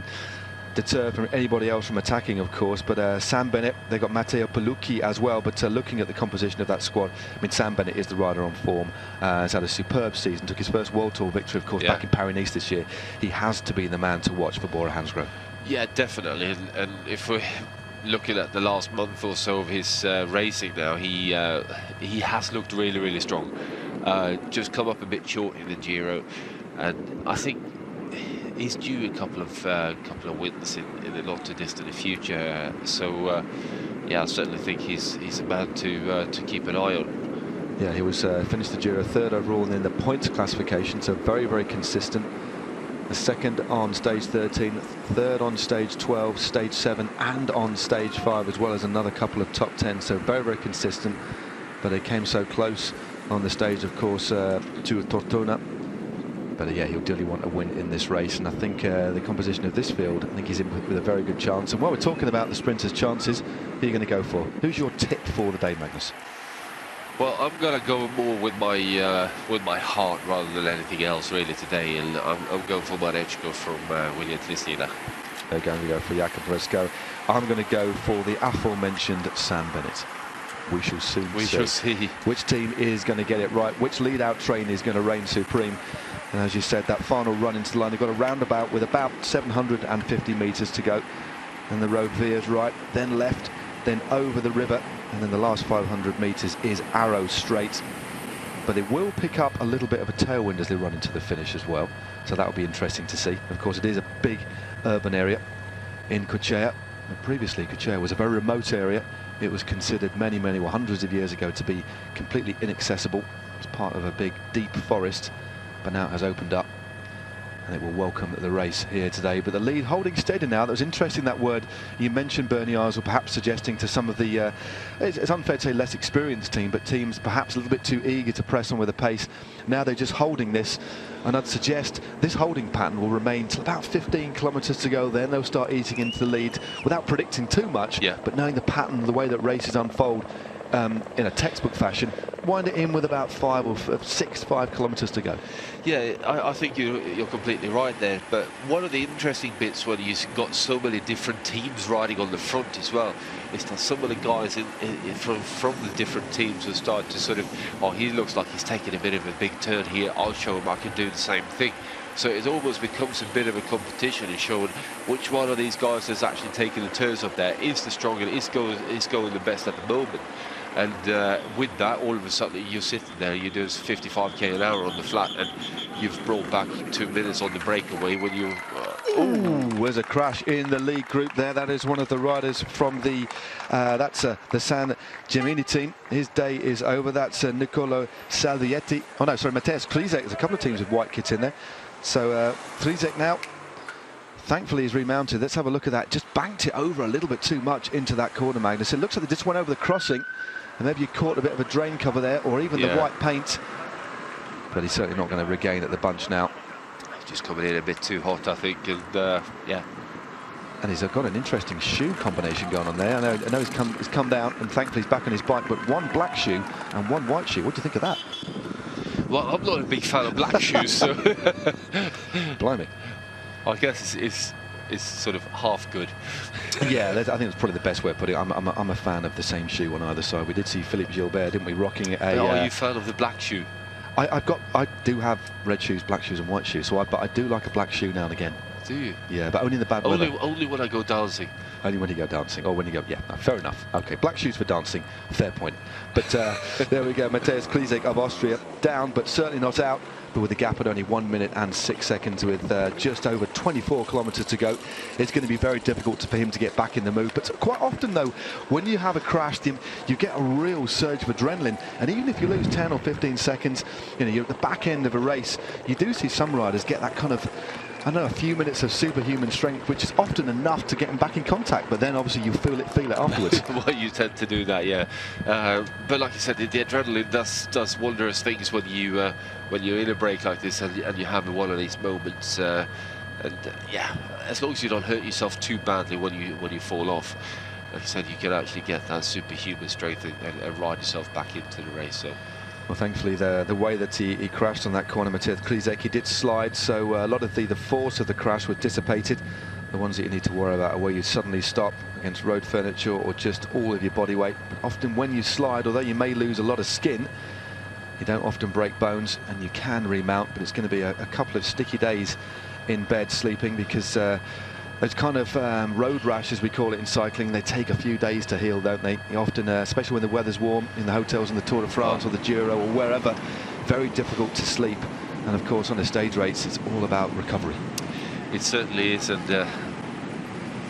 deter from anybody else from attacking, of course. But Sam Bennett, they got Matteo Palucchi as well. But looking at the composition of that squad, I mean, Sam Bennett is the rider on form. Has had a superb season, took his first World Tour victory, of course, back in Paris-Nice this year. He has to be the man to watch for Bora Hansgrohe. Yeah, definitely. And if we're looking at the last month or so of his racing now, he has looked really strong. Just come up a bit short in the Giro, and I think he's due a couple of wins in the not too distant future. So yeah, I certainly think he's a man to keep an eye on. Yeah, he was finished the Giro 3rd overall in the points classification, so very consistent. The 2nd on stage 13, 3rd on stage 12, stage 7, and on stage 5, as well as another couple of top 10. So very consistent. But they came so close on the stage, of course, to Tortona. But yeah, he'll dearly want a win in this race, and I think the composition of this field, I think he's in with a very good chance. And while we're talking about the sprinters' chances, who are you going to go for? Who's your tip for the day, Magnus? Well, I'm going to go more with my heart rather than anything else really today, and I'm going for Mareczko from Villa Triestina. They're going to go for Jakob Bresco. I'm going to go for the aforementioned Sam Bennett. We shall soon see. We shall see which team is going to get it right, which lead-out train is going to reign supreme. And as you said, that final run into the line, they've got a roundabout with about 750 metres to go. And the road veers right, then left, then over the river, and then the last 500 metres is arrow straight. But it will pick up a little bit of a tailwind as they run into the finish as well. So that will be interesting to see. Of course, it is a big urban area in Kočevje. Previously, Kočevje was a very remote area. It was considered many, well, hundreds of years ago to be completely inaccessible. It was part of a big, deep forest, but now it has opened up. And it will welcome the race here today. But the lead holding steady now. That was interesting, that word you mentioned, Bernie Ars, or perhaps suggesting to some of the, it's unfair to say less experienced team, but teams perhaps a little bit too eager to press on with the pace. Now they're just holding this, and I'd suggest this holding pattern will remain till about 15 kilometres to go. Then they'll start eating into the lead without predicting too much, but knowing the pattern, the way that races unfold in a textbook fashion, wind it in with about 5 kilometres to go. Yeah, I think you're completely right there. But one of the interesting bits when you've got so many different teams riding on the front as well is that some of the guys from the different teams will start to sort of, oh, he looks like he's taking a bit of a big turn here, I'll show him I can do the same thing. So it almost becomes a bit of a competition in showing which one of these guys is actually taking the turns up there, is the stronger, is going the best at the moment. And with that, all of a sudden you're sitting there, you're doing 55k an hour on the flat, and you've brought back 2 minutes on the breakaway when you... Ooh, there's a crash in the lead group there. That is one of the riders from the the San Gemini team. His day is over. That's Nicolo Salvietti. Oh no, sorry, Mateusz Krizek. There's a couple of teams with white kits in there. So Krizek now, thankfully, he's remounted. Let's have a look at that. Just banked it over a little bit too much into that corner, Magnus. It looks like they just went over the crossing, and maybe you caught a bit of a drain cover there, or even the white paint. But he's certainly not going to regain at the bunch now. He's just coming in a bit too hot, I think, and yeah. And he's got an interesting shoe combination going on there. I know he's come down, and thankfully he's back on his bike, but one black shoe and one white shoe. What do you think of that? Well, I'm not a big fan of black shoes, so... Blimey. I guess it's sort of half good. Yeah, I think that's probably the best way of putting it. I'm a fan of the same shoe on either side. We did see Philippe Gilbert, didn't we, rocking a... Are you a fan of the black shoe? I do have red shoes, black shoes and white shoes, but I do like a black shoe now and again. Do you? Yeah, but only in the bad weather. Only when I go dancing. Only when you go dancing, or when you go, yeah, no, fair enough. Okay, black shoes for dancing, fair point. But there we go, Mateusz Krizek of Austria, down, but certainly not out, but with a gap at only 1 minute and 6 seconds with just over 24 kilometres to go. It's going to be very difficult for him to get back in the mood. But quite often, though, when you have a crash, you get a real surge of adrenaline, and even if you lose 10 or 15 seconds, you're at the back end of a race, you do see some riders get that kind of, I know, a few minutes of superhuman strength, which is often enough to get them back in contact, but then obviously you feel it afterwards. Well, you tend to do that, yeah. But like I said, the adrenaline does wondrous things when you're in a break like this and you have one of these moments. Yeah, as long as you don't hurt yourself too badly when you fall off, like I said, you can actually get that superhuman strength and ride yourself back into the race. So. Well, thankfully, the way that he crashed on that corner, Mateusz Krizek, he did slide, so a lot of the force of the crash was dissipated. The ones that you need to worry about are where you suddenly stop against road furniture or just all of your body weight. But often when you slide, although you may lose a lot of skin, you don't often break bones, and you can remount, but it's going to be a couple of sticky days in bed sleeping, because those kind of road rash, as we call it in cycling, they take a few days to heal, don't they? Often, especially when the weather's warm, in the hotels in the Tour de France or the Giro or wherever, very difficult to sleep. And of course, on a stage race, it's all about recovery. It certainly is, and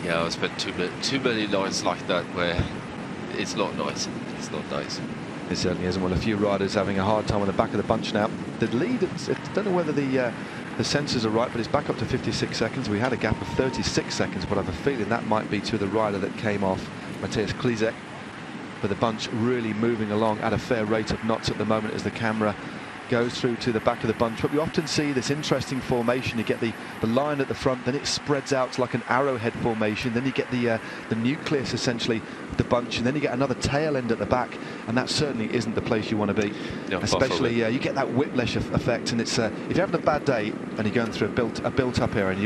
yeah, I've spent too many nights like that where it's not nice. It's not nice. It certainly isn't. Well, a few riders having a hard time on the back of the bunch now. The lead, I don't know whether the sensors are right, but it's back up to 56 seconds. We had a gap of 36 seconds, but I have a feeling that might be to the rider that came off, Mateusz Krizek. But the bunch really moving along at a fair rate of knots at the moment as the camera goes through to the back of the bunch. But we often see this interesting formation. You get the line at the front, then it spreads out to like an arrowhead formation, then you get the nucleus essentially of the bunch, and then you get another tail end at the back, and that certainly isn't the place you want to be. No, especially you get that whiplash effect, and it's if you're having a bad day and you're going through a built up area and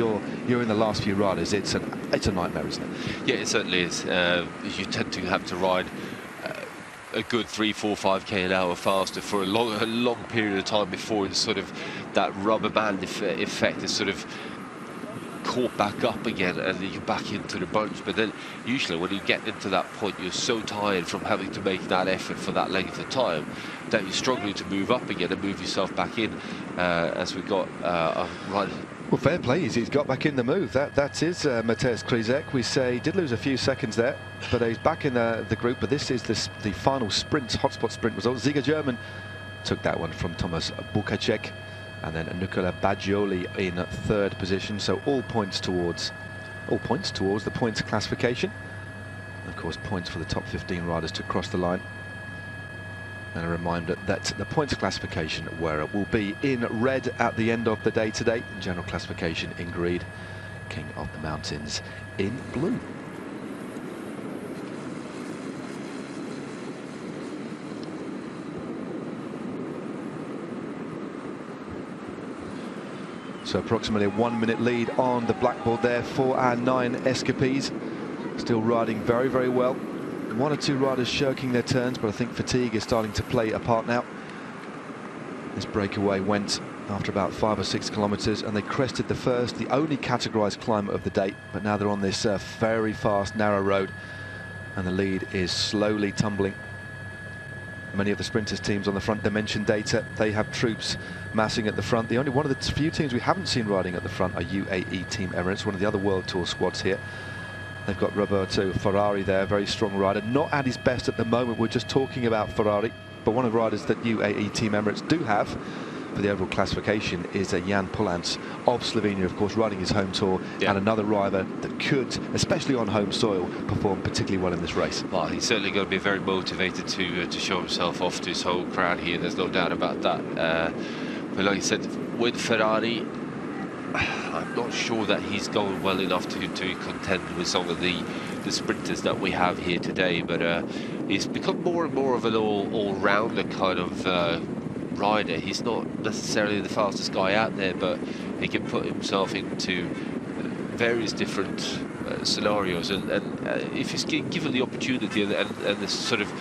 you're in the last few riders, it's a nightmare, isn't it? Yeah, it certainly is. You tend to have to ride a good 3, 4, 5k an hour faster for a long period of time before it's sort of that rubber band effect is sort of caught back up again and then you're back into the bunch. But then usually when you get into that point, you're so tired from having to make that effort for that length of time that you're struggling to move up again and move yourself back in, as we got a run. Well, fair play, he's got back in the move. That is Mateusz Krizek. We say did lose a few seconds there, but he's back in the group. But this is the final sprint, hotspot sprint result. Ziga German took that one from Tomasz Bukacek, and then Nicola Baggioli in third position. So all points towards the points classification. And of course, points for the top 15 riders to cross the line. And a reminder that the points classification will be in red at the end of the day today. General classification in green. King of the Mountains in blue. So approximately a 1 minute lead on the blackboard there for our 9 escapees. Still riding very, very well. One or two riders shirking their turns, but I think fatigue is starting to play a part now. This breakaway went after about 5 or 6 kilometres, and they crested the only categorised climb of the day, but now they're on this very fast, narrow road, and the lead is slowly tumbling. Many of the sprinters teams on the front dimension data, they have troops massing at the front. The only one of the few teams we haven't seen riding at the front are UAE Team Emirates, one of the other World Tour squads here. They've got Roberto Ferrari there, very strong rider, not at his best at the moment. We're just talking about Ferrari, but one of the riders that UAE Team Emirates do have for the overall classification is Jan Polans of Slovenia, of course, riding his home tour, and another rider that could, especially on home soil, perform particularly well in this race. Well, he's certainly going to be very motivated to show himself off to his whole crowd here. There's no doubt about that. But like I said, with Ferrari, I'm not sure that he's going well enough to contend with some of the sprinters that we have here today, but he's become more and more of an all-rounder kind of rider. He's not necessarily the fastest guy out there, but he can put himself into various different scenarios, and if he's given the opportunity and the sort of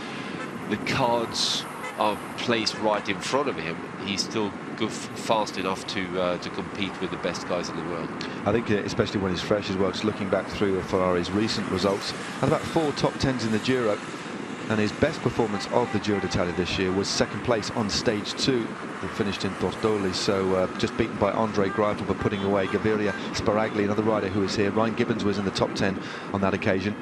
the cards are placed right in front of him, he's still fast enough to compete with the best guys in the world. I think especially when he's fresh as well, just looking back through Ferrari's recent results, had about 4 top 10s in the Giro, and his best performance of the Giro d'Italia this year was second place on stage 2. They finished in Tortoli, so just beaten by Andre Greipel for putting away Gaviria Sparagli, another rider who is here. Ryan Gibbons was in the top 10 on that occasion.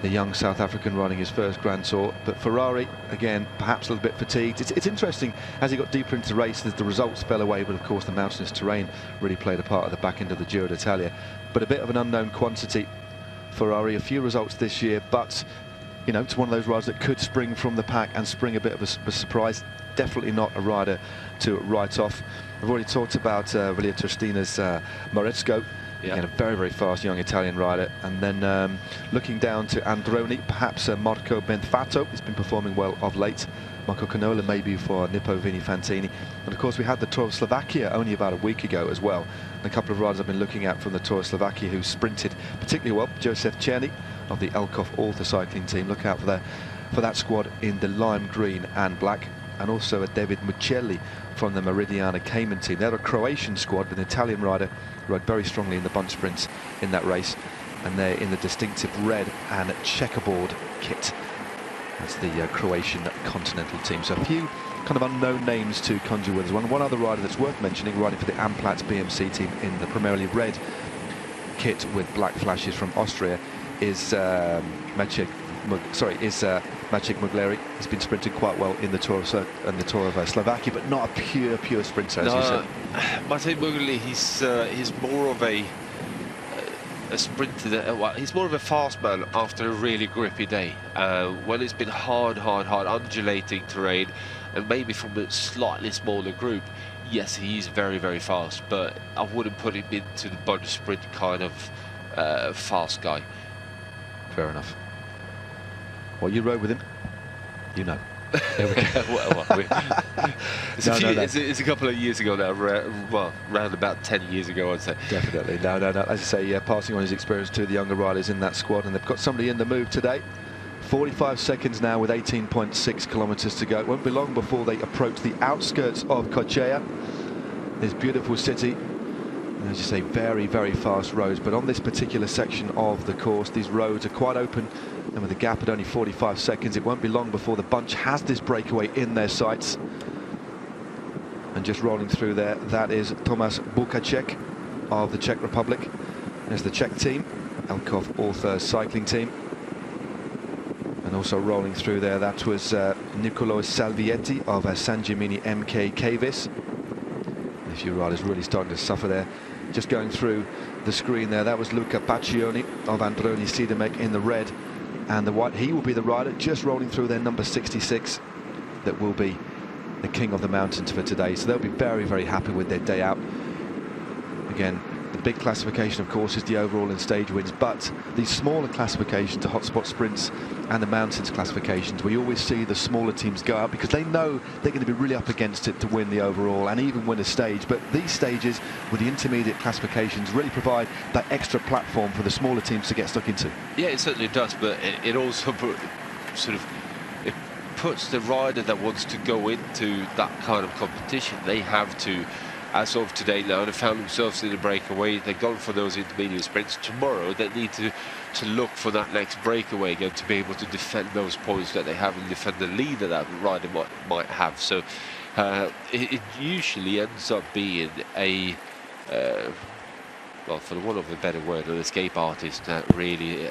The young South African riding his first Grand Tour, but Ferrari, again, perhaps a little bit fatigued. It's interesting, as he got deeper into the race, the results fell away, but of course the mountainous terrain really played a part at the back end of the Giro d'Italia. But a bit of an unknown quantity. Ferrari, a few results this year, but you know, it's one of those riders that could spring from the pack and spring a bit of a surprise. Definitely not a rider to write off. I've already talked about Villa Tristina's Moresco. Again, a very, very fast young Italian rider. And then looking down to Androni, perhaps Marco Benfato. He's been performing well of late. Marco Canola maybe for Nippo Vini Fantini. And of course we had the Tour of Slovakia only about a week ago as well. And a couple of riders I've been looking at from the Tour of Slovakia who sprinted particularly well. Josef Czerny of the Elkov Alta cycling team. Look out for that squad in the lime green and black. And also a David Muccelli from the Meridiana Cayman team. They're a Croatian squad with an Italian rider who rode very strongly in the bunch sprints in that race, and they're in the distinctive red and checkerboard kit. That's the Croatian continental team. So a few kind of unknown names to conjure with as well. One other rider that's worth mentioning, riding for the Amplatz BMC team in the primarily red kit with black flashes from Austria, is Maciej Mugleri. He's been sprinting quite well in the Tour of Slovakia, but not a pure sprinter, as you said. Maciej Mugleri, he's more of a sprinter. Well, he's more of a fast man after a really grippy day. When it's been hard, undulating terrain, and maybe from a slightly smaller group, yes, he's very, very fast, but I wouldn't put him into the bunch sprint kind of fast guy. Fair enough. Well, you rode with him, you know. There we go. It's a couple of years ago now, well, around about 10 years ago, I'd say. Definitely. No. As I say, passing on his experience to the younger riders in that squad, and they've got somebody in the move today. 45 seconds now with 18.6 kilometres to go. It won't be long before they approach the outskirts of Kočevje, this beautiful city As you say, very, very fast roads, but on this particular section of the course, these roads are quite open, and with a gap at only 45 seconds, it won't be long before the bunch has this breakaway in their sights. And just rolling through there, that is Tomáš Bukaček of the Czech Republic. There's the Czech team, Elkov Author cycling team. And also rolling through there, that was Nicolo Salvietti of San Gimini MK Cavis. A few riders really starting to suffer there. Just going through the screen there, that was Luca Paccioni of Androni Sidemek in the red and the white. He will be the rider just rolling through their number 66 that will be the king of the mountains for today. So they'll be very, very happy with their day out. Again, the big classification, of course, is the overall and stage wins, but these smaller classifications, the hotspot sprints and the mountains classifications, we always see the smaller teams go out because they know they're going to be really up against it to win the overall and even win a stage. But these stages with the intermediate classifications really provide that extra platform for the smaller teams to get stuck into. Yeah, it certainly does, but it also it puts the rider that wants to go into that kind of competition, they have to, as of today now, they found themselves in a breakaway. They've gone for those intermediate sprints. Tomorrow they need to look for that next breakaway again to be able to defend those points that they have and defend the lead that rider might have. So it usually ends up being a well, for the want of a better word, an escape artist that really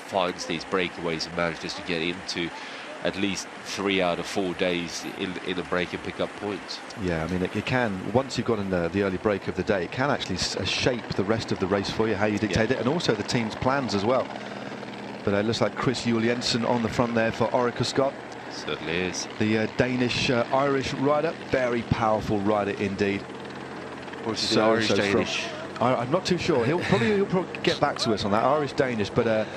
finds these breakaways and manages to get into at least 3 out of 4 days in a break and pick up points. Yeah, I mean, it can, once you've got in the early break of the day, it can actually shape the rest of the race for you, how you dictate it, and also the team's plans as well. But it looks like Chris Juliensen on the front there for Orica Scott. Certainly is. The Danish-Irish rider, very powerful rider indeed. Or is it Irish-Danish? I'm not too sure. He'll probably get back to us on that, Irish-Danish, but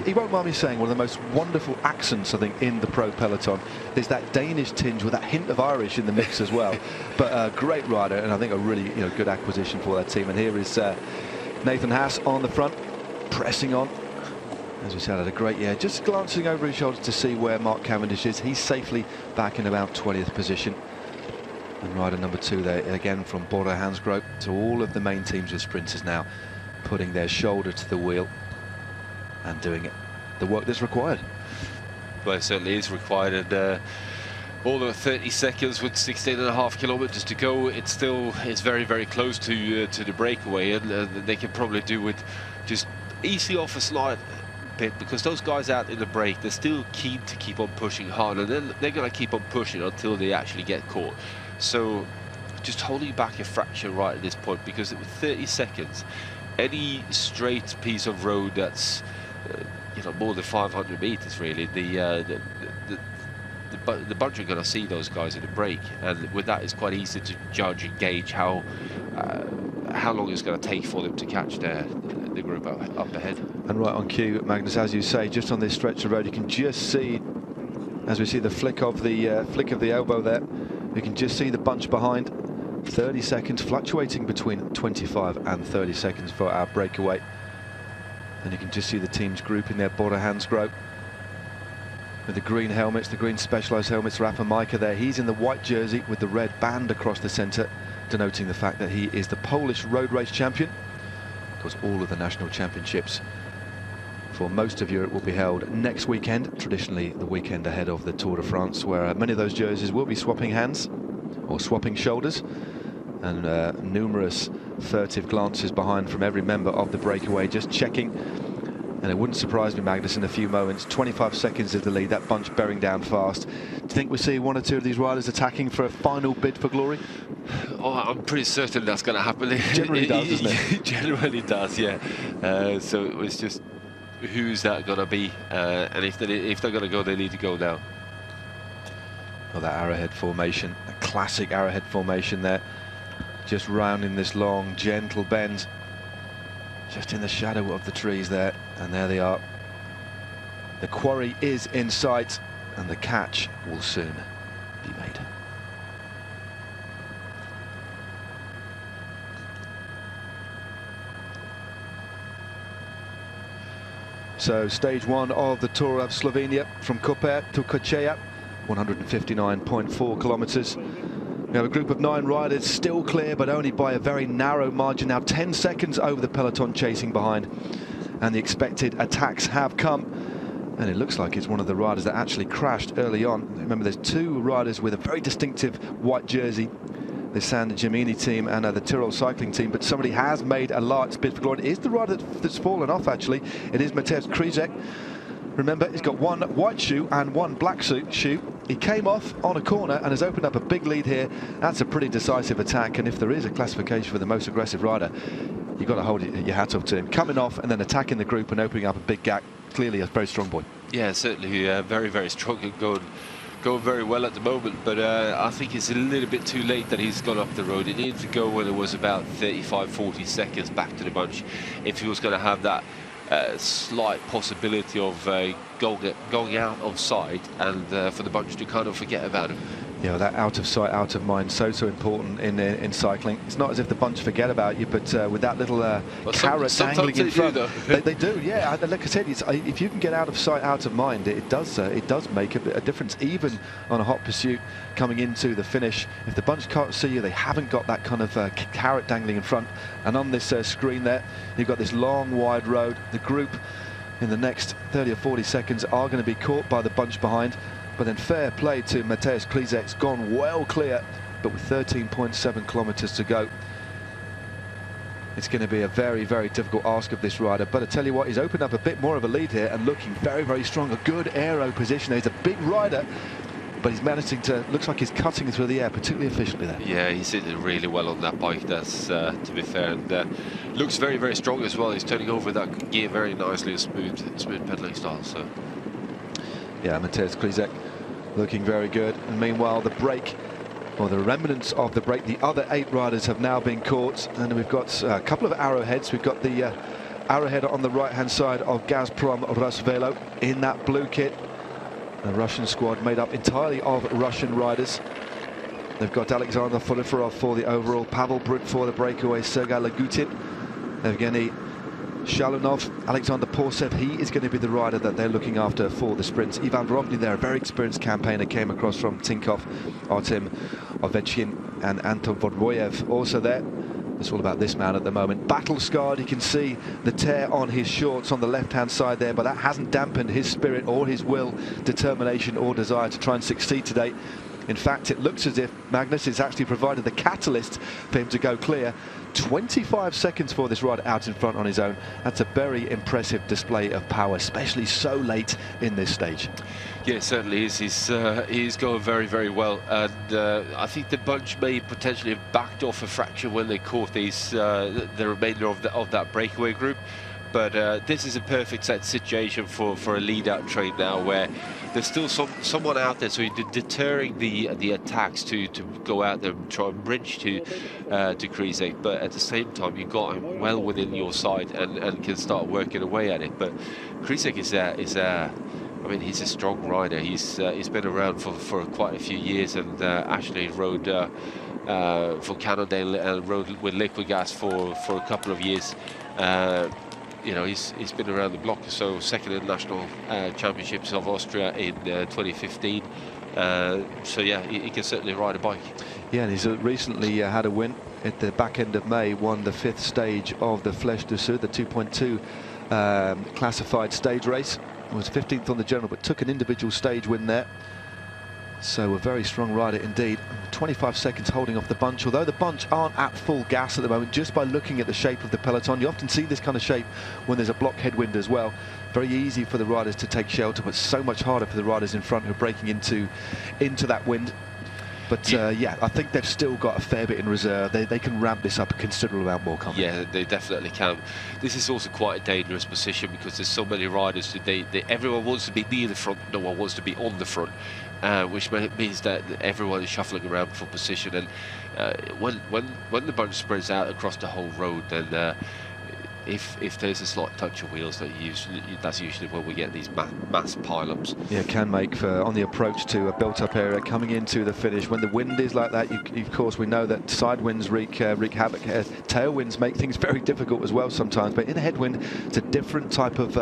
he won't mind me saying one of the most wonderful accents, I think, in the pro peloton. There's that Danish tinge with that hint of Irish in the mix as well. But a great rider, and I think a really good acquisition for that team. And here is Nathan Haas on the front, pressing on. As we said, had a great year. Just glancing over his shoulder to see where Mark Cavendish is. He's safely back in about 20th position. And rider number 2 there, again from Bora Hansgrohe. So all of the main teams with sprinters now putting their shoulder to the wheel and doing the work that's required. Well, it certainly is required, and all the 30 seconds with 16.5 kilometers to go, it's very, very close to the breakaway, and they can probably do with just easily off a slight bit, because those guys out in the break, they're still keen to keep on pushing hard, and then they're going to keep on pushing until they actually get caught. So just holding back a fraction right at this point, because with 30 seconds, any straight piece of road that's more than 500 meters, really, the bunch are going to see those guys in the break, and with that, it's quite easy to judge and gauge how long it's going to take for them to catch the group up ahead. And right on cue, Magnus, as you say, just on this stretch of road, you can just see, as we see the flick of the elbow there, you can just see the bunch behind. 30 seconds, fluctuating between 25 and 30 seconds for our breakaway. And you can just see the teams grouping their Bora Hansgrohe with the green helmets, the green specialised helmets. Rafa Majka there, he's in the white jersey with the red band across the centre, denoting the fact that he is the Polish road race champion. Of course, all of the national championships for most of Europe will be held next weekend, traditionally the weekend ahead of the Tour de France, where many of those jerseys will be swapping hands or swapping shoulders, and numerous furtive glances behind from every member of the breakaway, just checking. And it wouldn't surprise me, Magnus, in a few moments, 25 seconds of the lead, that bunch bearing down fast. Do you think we see 1 or 2 of these riders attacking for a final bid for glory? Oh, I'm pretty certain that's going to happen. It generally does, doesn't it? It generally does, yeah. So it was just, who's that going to be? And if they're going to go, they need to go now. Well, that arrowhead formation, a classic arrowhead formation there, just rounding this long, gentle bend, just in the shadow of the trees there, and there they are. The quarry is in sight, and the catch will soon be made. So stage 1 of the Tour of Slovenia, from Koper to Kočevje, 159.4 kilometers. We have a group of 9 riders still clear, but only by a very narrow margin. Now 10 seconds over the peloton chasing behind, and the expected attacks have come. And it looks like it's one of the riders that actually crashed early on. Remember, there's 2 riders with a very distinctive white jersey, the San Gemini team and the Tyrrell cycling team, but somebody has made a large bid for glory. It is the rider that's fallen off, actually. It is Mateusz Krzyzek. Remember, he's got 1 white shoe and 1 black shoe. He came off on a corner and has opened up a big lead here. That's a pretty decisive attack, and if there is a classification for the most aggressive rider, you've got to hold your hat off to him. Coming off and then attacking the group and opening up a big gap. Clearly a very strong boy. Yeah, certainly very, very strong and going very well at the moment, but I think it's a little bit too late that he's gone up the road. He needed to go when it was about 35-40 seconds back to the bunch if he was going to have that slight possibility of going out of sight and for the bunch to kind of forget about him. Yeah, that out of sight, out of mind, so important in cycling. It's not as if the bunch forget about you, but with that little carrot dangling in front, they do. Yeah, like I said, if you can get out of sight, out of mind, it does make a difference, even on a hot pursuit coming into the finish. If the bunch can't see you, they haven't got that kind of carrot dangling in front. And on this screen there, you've got this long, wide road. The group in the next 30 or 40 seconds are going to be caught by the bunch behind. But then fair play to Mateusz Krzyzek's gone well clear, but with 13.7 kilometers to go. It's going to be a very, very difficult ask of this rider. But I tell you what, he's opened up a bit more of a lead here and looking very, very strong. A good aero position. He's a big rider, but he's managing to, looks like he's cutting through the air particularly efficiently there. Yeah, he's sitting really well on that bike, that's to be fair, and looks very, very strong as well. He's turning over that gear very nicely, a smooth pedaling style. So yeah, Mateusz Krzyzek looking very good. And meanwhile, the break, or the remnants of the break, the other 8 riders have now been caught. And we've got a couple of arrowheads. We've got the arrowhead on the right-hand side of Gazprom Rusvelo in that blue kit. A Russian squad made up entirely of Russian riders. They've got Alexander Foliferov for the overall, Pavel Brut for the breakaway, Sergei Lagutin, Evgeny Shalunov, Alexander Porsev. He is going to be the rider that they're looking after for the sprints. Ivan Drobny there, a very experienced campaigner, came across from Tinkoff, Artem Ovechkin and Anton Vodvoyev also there. It's all about this man at the moment. Battle scarred, you can see the tear on his shorts on the left-hand side there, but that hasn't dampened his spirit or his will, determination or desire to try and succeed today. In fact, it looks as if Magnus has actually provided the catalyst for him to go clear. 25 seconds for this rider out in front on his own. That's a very impressive display of power, especially so late in this stage. Yeah, it certainly is. He's going very, very well, and I think the bunch may potentially have backed off a fraction when they caught these the remainder of that breakaway group. But this is a perfect situation for a lead-out train now, where there's still someone out there, so you're deterring the attacks to go out there and try and bridge to Krzyzek. But at the same time, you've got him well within your sight and can start working away at it. But Krzyzek I mean, he's a strong rider. He's been around for quite a few years, and actually rode for Cannondale and rode with Liquigas for a couple of years. You know, he's been around the block. So second in national championships of Austria in 2015. So yeah, he can certainly ride a bike. Yeah, and he's recently had a win at the back end of May. Won the 5th stage of the Flèche du Sud, the 2.2 classified stage race. Was 15th on the general, but took an individual stage win there. So a very strong rider indeed. 25 seconds holding off the bunch, although the bunch aren't at full gas at the moment. Just by looking at the shape of the peloton, you often see this kind of shape when there's a block headwind as well. Very easy for the riders to take shelter, but so much harder for the riders in front who are breaking into that wind. But yeah, I think they've still got a fair bit in reserve. They can ramp this up a considerable amount more, can't they? Yeah, they definitely can. This is also quite a dangerous position because there's so many riders. Everyone wants to be near the front, no one wants to be on the front, which means that everyone is shuffling around for position. And when the bunch spreads out across the whole road, then if there's a slight touch of wheels, that's usually when we get these mass pile-ups. Yeah, can make for on the approach to a built-up area coming into the finish. When the wind is like that, of course we know that side winds wreak havoc. Tailwinds make things very difficult as well sometimes. But in a headwind, it's a different type of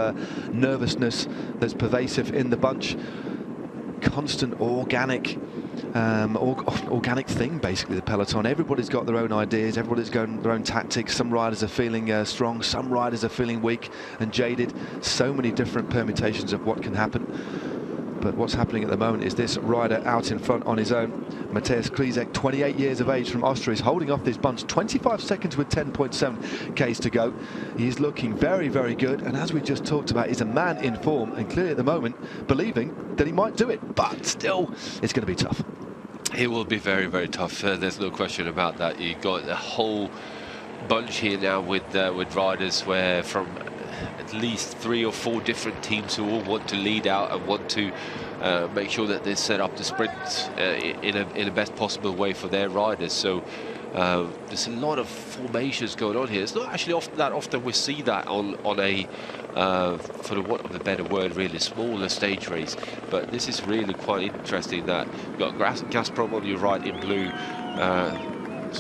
nervousness that's pervasive in the bunch. Constant organic organic thing, basically, the peloton. Everybody's got their own ideas, everybody's got their own tactics. Some riders are feeling strong, some riders are feeling weak and jaded. So many different permutations of what can happen. But what's happening at the moment is this rider out in front on his own, Mateusz Krizek, 28 years of age from Austria, is holding off this bunch, 25 seconds with 10.7 Ks to go. He's looking very, very good, and as we just talked about, he's a man in form, and clearly at the moment believing that he might do it, but still, it's going to be tough. It will be very, very tough. There's no question about that. You've got a whole bunch here now with riders where from at least 3 or 4 different teams who all want to lead out and want to make sure that they set up the sprint in a best possible way for their riders. So there's a lot of formations going on here. It's not actually that often we see that on a, for the want of a better word, really smaller stage race. But this is really quite interesting that you've got Gazprom on your right in blue.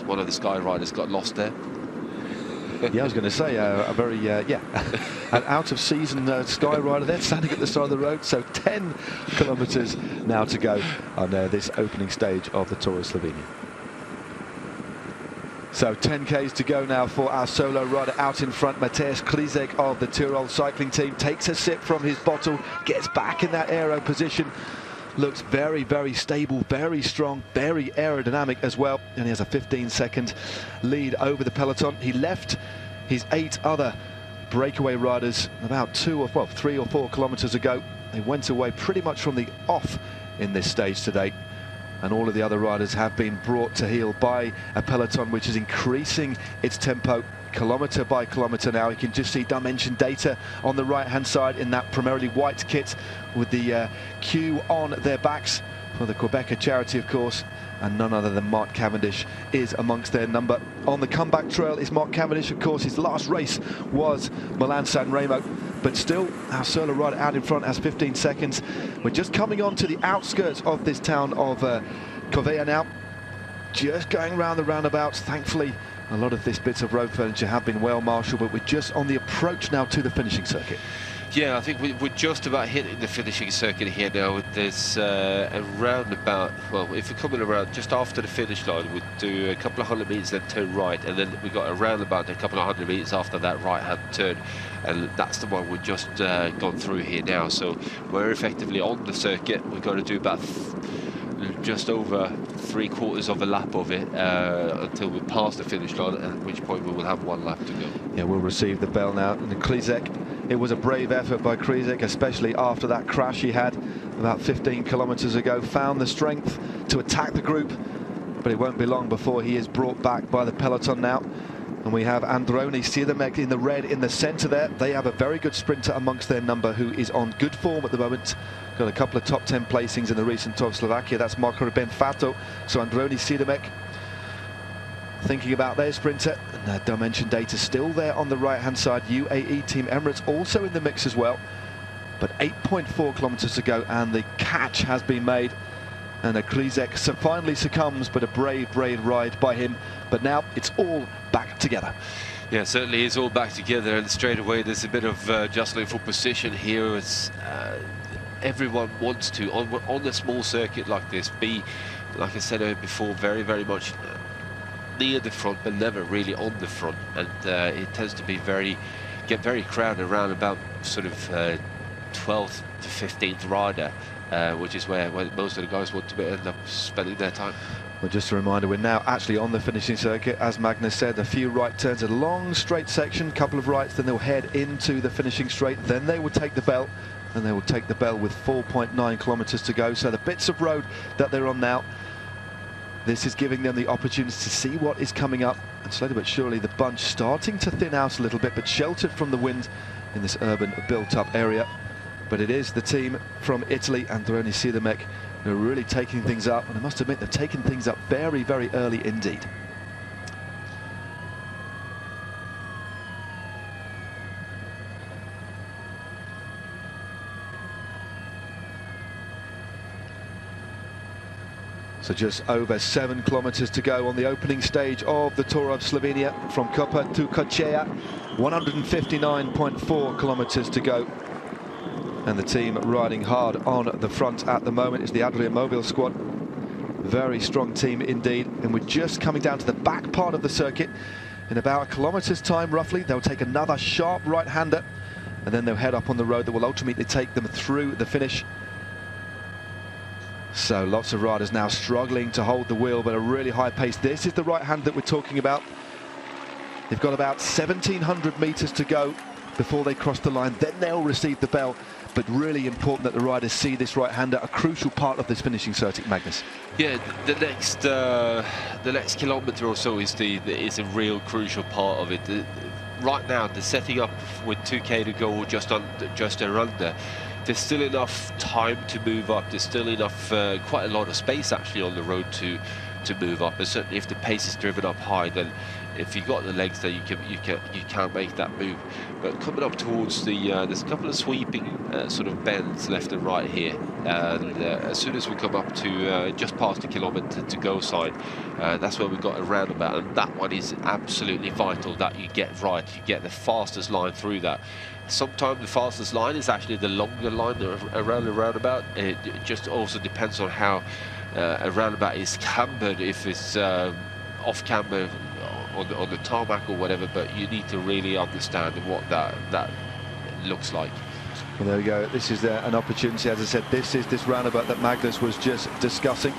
One of the Sky riders got lost there. Yeah, I was going to say a very, an out-of-season Sky rider there, standing at the side of the road. So 10 kilometres now to go on this opening stage of the Tour of Slovenia. So 10 Ks to go now for our solo rider out in front. Mateusz Krizek of the Tyrol cycling team takes a sip from his bottle, gets back in that aero position. Looks very, very stable, very strong, very aerodynamic as well. And he has a 15-second lead over the peloton. He left his 8 other breakaway riders about 3 or 4 kilometres ago. They went away pretty much from the off in this stage today. And all of the other riders have been brought to heel by a peloton which is increasing its tempo kilometre by kilometre now. You can just see dimension data on the right-hand side in that primarily white kit with the Q on their backs for the Quebec charity, of course, and none other than Mark Cavendish is amongst their number. On the comeback trail is Mark Cavendish, of course. His last race was Milan-San Remo, but still our solo rider out in front has 15 seconds. We're just coming on to the outskirts of this town of Kočevje now, just going round the roundabouts. Thankfully, a lot of this bits of road furniture have been well marshalled, but we're just on the approach now to the finishing circuit. Yeah, I think we're just about hitting the finishing circuit here now. There's a roundabout, well, if we're coming around just after the finish line, we'd do a couple of 100 metres, then turn right, and then we've got a roundabout a couple of 100 metres after that right-hand turn, and that's the one we've just gone through here now. So we're effectively on the circuit. We've got to do about just over 3/4 of a lap of it until we pass the finish line, at which point we will have 1 lap to go. Yeah, we'll receive the bell now. And Krizek, it was a brave effort by Krizek, especially after that crash he had about 15 kilometres ago. Found the strength to attack the group, but it won't be long before he is brought back by the peloton now. And we have Androni Siedemec in the red in the centre there. They have a very good sprinter amongst their number who is on good form at the moment. Got a couple of top 10 placings in the recent Tour of Slovakia. That's Marco Benfato. So Androni Siedemec thinking about their sprinter. And dimension data still there on the right-hand side. UAE Team Emirates also in the mix as well. But 8.4 kilometres to go, and the catch has been made. And Krizek finally succumbs, but a brave, brave ride by him. But now it's all back together. Yeah, certainly it's all back together, and straight away there's a bit of jostling for position here. It's, everyone wants to, on a small circuit like this, be, like I said before, very, very much near the front, but never really on the front. And it tends to be get very crowded around about sort of 12th to 15th rider. Which is where most of the guys want to end up spending their time. Well, just a reminder, we're now actually on the finishing circuit. As Magnus said, a few right turns, a long straight section, couple of rights, then they'll head into the finishing straight. Then they will take the bell, and they will take the bell with 4.9 kilometres to go. So the bits of road that they're on now, this is giving them the opportunity to see what is coming up. And slowly but surely the bunch starting to thin out a little bit, but sheltered from the wind in this urban built-up area. But it is the team from Italy, Androni Siedemec, who are really taking things up. And I must admit, they've taken things up very, very early indeed. So just over 7 kilometres to go on the opening stage of the Tour of Slovenia from Koper to Kočevje. 159.4 kilometres to go. And the team riding hard on the front at the moment is the Adria Mobile squad. Very strong team indeed, and we're just coming down to the back part of the circuit. In about a kilometre's time roughly, they'll take another sharp right-hander, and then they'll head up on the road that will ultimately take them through the finish. So lots of riders now struggling to hold the wheel, but a really high pace. This is the right hand that we're talking about. They've got about 1,700 meters to go before they cross the line, then they'll receive the bell. But really important that the riders see this right-hander, a crucial part of this finishing circuit, Magnus. Yeah, the next kilometre or so is a real crucial part of it. Right now, they're setting up with 2k to go, just around there. There's still enough time to move up. There's still enough, quite a lot of space actually on the road to move up. And certainly, if the pace is driven up high, then if you've got the legs there, you can make that move. But coming up towards there's a couple of sweeping sort of bends left and right here. And as soon as we come up to just past the kilometre to go side, that's where we've got a roundabout, and that one is absolutely vital that you get right. You get the fastest line through that. Sometimes the fastest line is actually the longer line around the roundabout. It just also depends on how a roundabout is cambered, if it's off camber on the tarmac or whatever, but you need to really understand what that looks like. Well, there we go. This is an opportunity. As I said, this is this roundabout that Magnus was just discussing.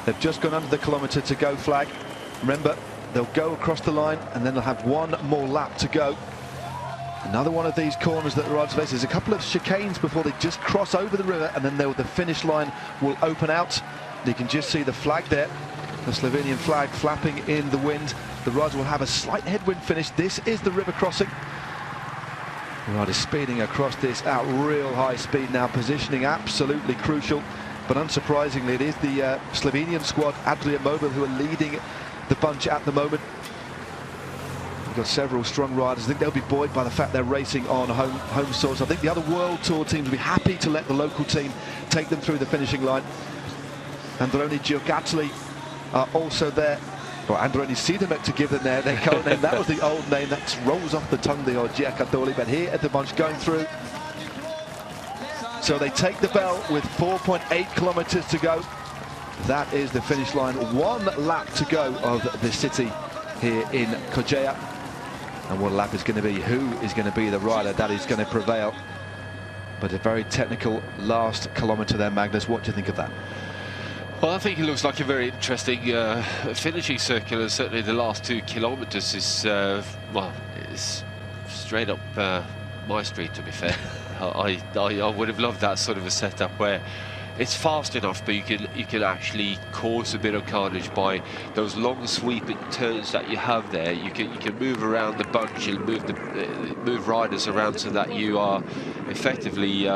They've just gone under the kilometre to go flag. Remember, they'll go across the line and then they'll have one more lap to go. Another one of these corners that the riders face. There's a couple of chicanes before they just cross over the river, and then the finish line will open out. You can just see the flag there, the Slovenian flag flapping in the wind. The riders will have a slight headwind finish. This is the river crossing. The riders speeding across this at real high speed now, positioning absolutely crucial. But unsurprisingly, it is the Slovenian squad, Adria Mobil, who are leading the bunch at the moment. We've got several strong riders. I think they'll be buoyed by the fact they're racing on home soils. I think the other World Tour teams will be happy to let the local team take them through the finishing line. Androni Giocattoli are also there. Well, Androni Sidemek to give them their current name. That was the old name. That rolls off the tongue, the Giocattoli. But here at the bunch going through. So they take the bell with 4.8 kilometers to go. That is the finish line. One lap to go of the city here in Kočevje. And what lap is going to be? Who is going to be the rider that is going to prevail? But a very technical last kilometre there, Magnus. What do you think of that? Well, I think it looks like a very interesting finishing circle, and certainly the last 2 kilometres is, well, it's straight up my street, to be fair. I would have loved that sort of a setup where it's fast enough, but you can actually cause a bit of carnage by those long sweeping turns that you have there. You can move around the bunch and move riders around so that you are effectively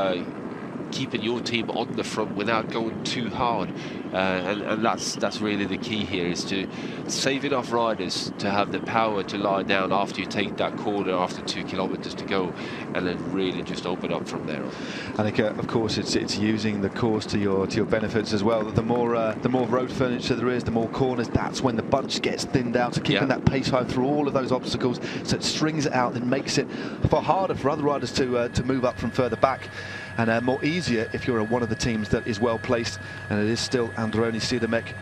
keeping your team on the front without going too hard, and that's really the key here, is to save enough riders to have the power to lie down after you take that corner after 2 kilometers to go, and then really just open up from there on. I think of course it's using the course to your benefits as well. The more road furniture there is, the more corners, that's when the bunch gets thinned out. So keeping that pace high through all of those obstacles, so it strings it out and makes it far harder for other riders to move up from further back, and more easier if you're one of the teams that is well placed. And it is still Androni Sidemek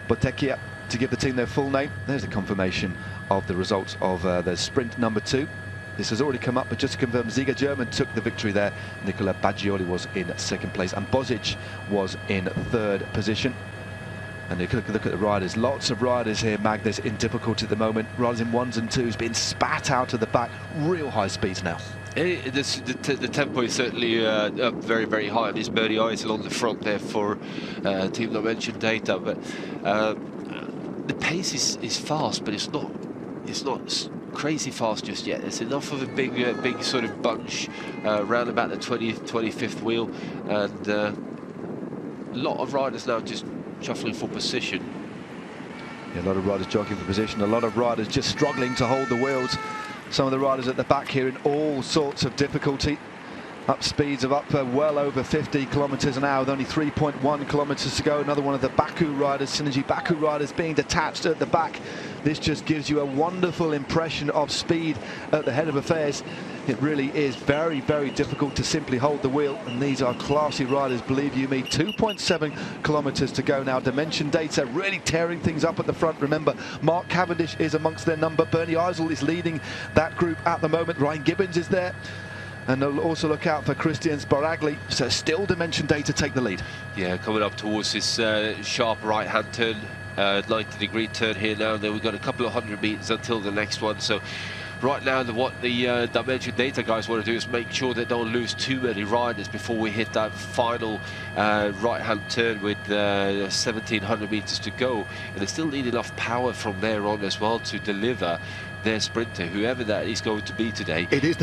Botekia to give the team their full name. There's the confirmation of the results of the sprint number 2. This has already come up, but just to confirm, Ziga German took the victory there. Nicola Baggioli was in 2nd place, and Bozic was in 3rd position. And you look at the riders, lots of riders here, Magnus, in difficulty at the moment. Riders in 1s and 2s being spat out of the back, real high speeds now. The tempo is certainly up very, very high, and it's Bernie Eisel on the front there for Team Dimension Data. But the pace is fast, but it's not crazy fast just yet. It's enough of a big sort of bunch round about the 25th wheel, and a lot of riders now just shuffling for position. Yeah, a lot of riders jockeying for position, a lot of riders just struggling to hold the wheels. Some of the riders at the back here in all sorts of difficulty. Up speeds of up well over 50 kilometers an hour with only 3.1 kilometers to go. Another one of the Baku riders, Synergy Baku riders, being detached at the back. This just gives you a wonderful impression of speed at the head of affairs. It really is very, very difficult to simply hold the wheel, and these are classy riders, believe you me. 2.7 kilometres to go now. Dimension data really tearing things up at the front. Remember, Mark Cavendish is amongst their number. Bernie Eisel is leading that group at the moment. Ryan Gibbons is there. And they'll also look out for Christian Sparagli. So still Dimension Data take the lead. Yeah, coming up towards this sharp right-hand turn, 90-degree turn here now. Then we've got a couple of 100 metres until the next one. So right now, what the Dimension Data guys want to do is make sure they don't lose too many riders before we hit that final right-hand turn with 1,700 metres to go. And they still need enough power from there on as well to deliver their sprinter, whoever that is going to be today. It is.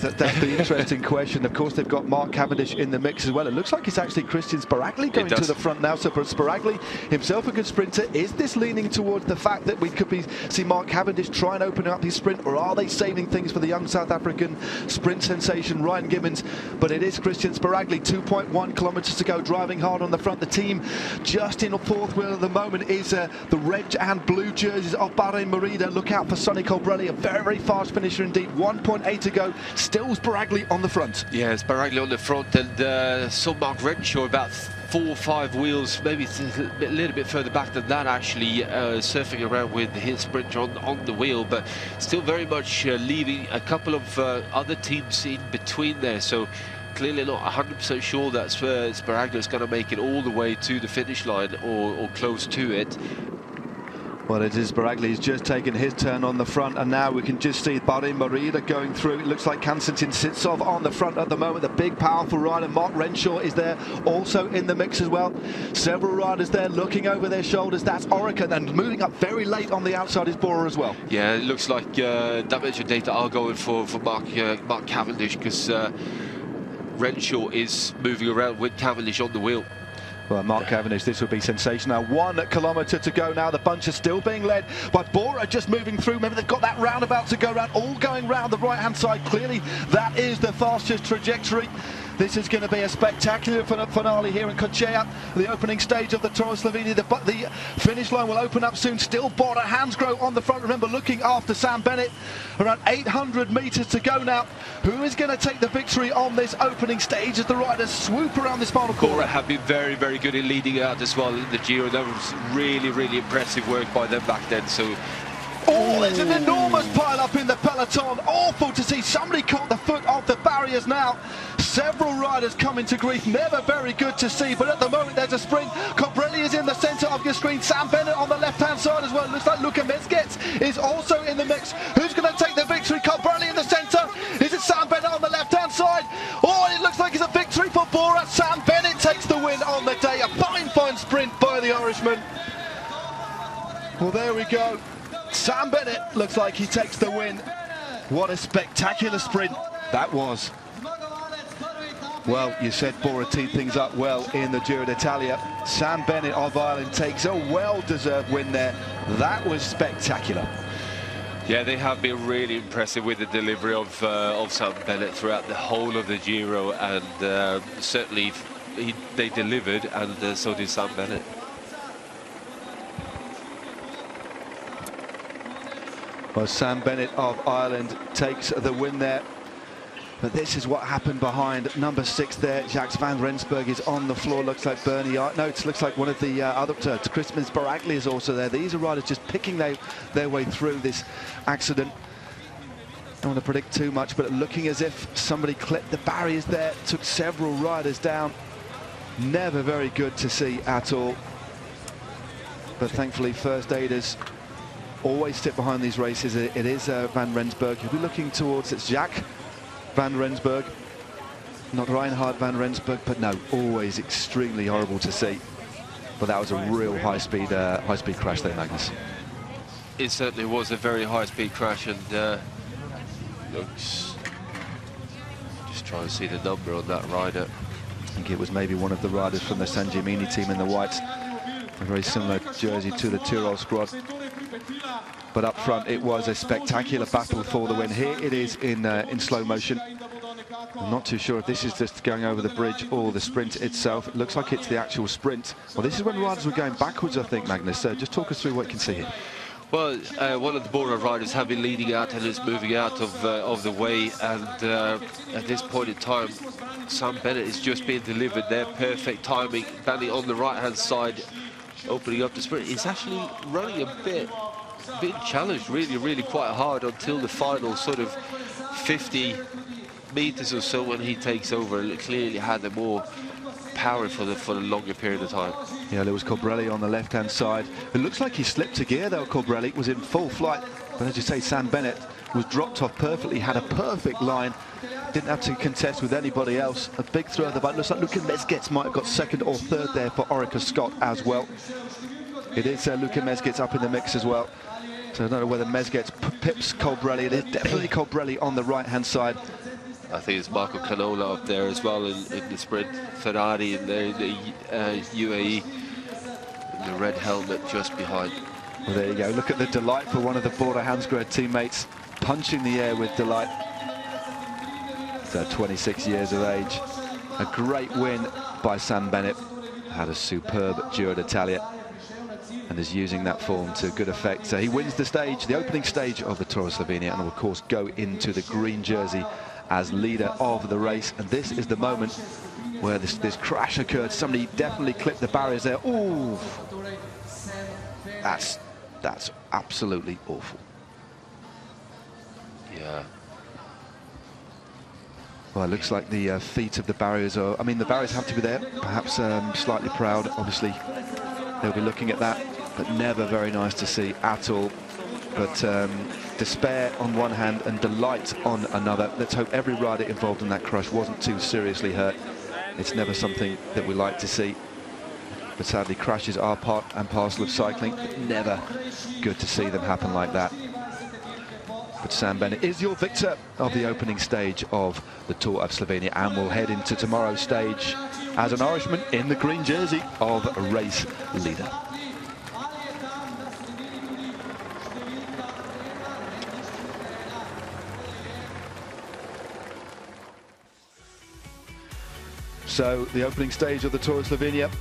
That's the interesting question. Of course, they've got Mark Cavendish in the mix as well. It looks like it's actually Christian Sparagli going to the front now. So for Sparagli, himself a good sprinter, is this leaning towards the fact that we could see Mark Cavendish try and open up his sprint, or are they saving things for the young South African sprint sensation Ryan Gibbons? But it is Christian Sparagli, 2.1 kilometres to go, driving hard on the front. The team just in fourth wheel at the moment is the red and blue jerseys of Bahrain Merida. Look out for Sonny Colbrelli, a very, very fast finisher indeed. 1.8 to go. Still Sparagli on the front. Yeah, Sparagli on the front, and saw Mark Renshaw about 4 or 5 wheels, maybe a little bit further back than that, actually, surfing around with his sprinter on the wheel, but still very much leaving a couple of other teams in between there. So clearly not 100% sure that Sparagli is going to make it all the way to the finish line or close to it. Well, it is Sparagli. He's just taken his turn on the front, and now we can just see Bahrain Merida going through. It looks like Konstantin Sitsov on the front at the moment. The big, powerful rider, Mark Renshaw, is there also in the mix as well. Several riders there looking over their shoulders. That's Orica, and moving up very late on the outside is Bora as well. Yeah, it looks like Dimension Data are going for Mark Cavendish, because Renshaw is moving around with Cavendish on the wheel. Well, Mark Cavendish, this would be sensational. 1 kilometre to go now. The bunch is still being led by Bora, just moving through. Remember, they've got that roundabout to go round, all going round the right-hand side. Clearly, that is the fastest trajectory. This is going to be a spectacular finale here in Kočevje, the opening stage of the Tour of Slovenia. The finish line will open up soon. Still Bora, Hansgrohe on the front. Remember, looking after Sam Bennett. Around 800 metres to go now. Who is going to take the victory on this opening stage as the riders swoop around this final corner? Bora have been very, very good in leading out as well in the Giro. That was really, really impressive work by them back then. So. Oh, there's an enormous pile-up in the peloton. Awful to see. Somebody caught the foot off the barriers now. Several riders coming to grief. Never very good to see, but at the moment there's a sprint. Colbrelli is in the centre of your screen. Sam Bennett on the left-hand side as well. Looks like Luka Mezgec is also in the mix. Who's going to take the victory? Colbrelli in the centre. Is it Sam Bennett on the left-hand side? Oh, it looks like it's a victory for Bora. Sam Bennett takes the win on the day. A fine, fine sprint by the Irishman. Well, there we go. Sam Bennett looks like he takes the win. What a spectacular sprint that was. Well, you said Bora teed things up well in the Giro d'Italia. Sam Bennett of Ireland takes a well-deserved win there. That was spectacular. Yeah, they have been really impressive with the delivery of Sam Bennett throughout the whole of the Giro, and certainly they delivered, and so did Sam Bennett. Well, Sam Bennett of Ireland takes the win there. But this is what happened behind number 6 there. Jacques van Rensburg is on the floor. Looks like Bernie. No, it looks like one of the other. Christian Sparagli is also there. These are riders just picking their way through this accident. Don't want to predict too much, but looking as if somebody clipped the barriers there. Took several riders down. Never very good to see at all. But thankfully, first aiders always sit behind these races. It is Van Rensburg. He'll be looking towards, it's Jacques Van Rensburg, not Reinhard Van Rensburg, but no, always extremely horrible to see. But that was a real high-speed crash there, Magnus. It certainly was a very high-speed crash, and looks, just try and see the number on that rider. I think it was maybe one of the riders from the San Gimini team in the whites. A very similar jersey to the Tyrol squad. But up front, it was a spectacular battle for the win. Here it is in slow motion. I'm not too sure if this is just going over the bridge or the sprint itself. It looks like it's the actual sprint. Well, this is when riders were going backwards, I think, Magnus. Just talk us through what you can see here. Well, one of the border riders have been leading out and is moving out of the way, and at this point in time, Sam Bennett is just being delivered there. Perfect timing, banding on the right-hand side, opening up the sprint. He's actually running a bit challenged, really quite hard until the final sort of 50 meters or so when he takes over. It clearly had the more power for the longer period of time. Yeah, there was Colbrelli on the left-hand side. It looks like he slipped a gear though. Colbrelli was in full flight, but as you say, Sam Bennett was dropped off perfectly, had a perfect line, didn't have to contest with anybody else. A big throw at the back. Looks like Luka Mezgec might have got second or third there for Orica Scott as well. It is Luka Mezgec up in the mix as well. So I don't know whether Mezgec pips Colbrelli. It is definitely Colbrelli on the right-hand side. I think it's Marco Canola up there as well in the sprint. Ferrari in the UAE, in the red helmet just behind. Well, there you go. Look at the delight for one of the Border Hansgrohe teammates, punching the air with delight. So 26 years of age. A great win by Sam Bennett. Had a superb Giro d'Italia and is using that form to good effect. So he wins the stage, the opening stage of the Tour of Slovenia, and will of course go into the green jersey as leader of the race. And this is the moment where this crash occurred. Somebody definitely clipped the barriers there. Ooh, that's absolutely awful. Yeah. Well, it looks like the feet of the barriers are, I mean, the barriers have to be there, perhaps slightly proud. Obviously, they'll be looking at that, but never very nice to see at all. But despair on one hand and delight on another. Let's hope every rider involved in that crash wasn't too seriously hurt. It's never something that we like to see. But sadly, crashes are part and parcel of cycling. Never good to see them happen like that. But Sam Bennett is your victor of the opening stage of the Tour of Slovenia, and will head into tomorrow's stage as an Irishman in the green jersey of race leader. So the opening stage of the Tour of Slovenia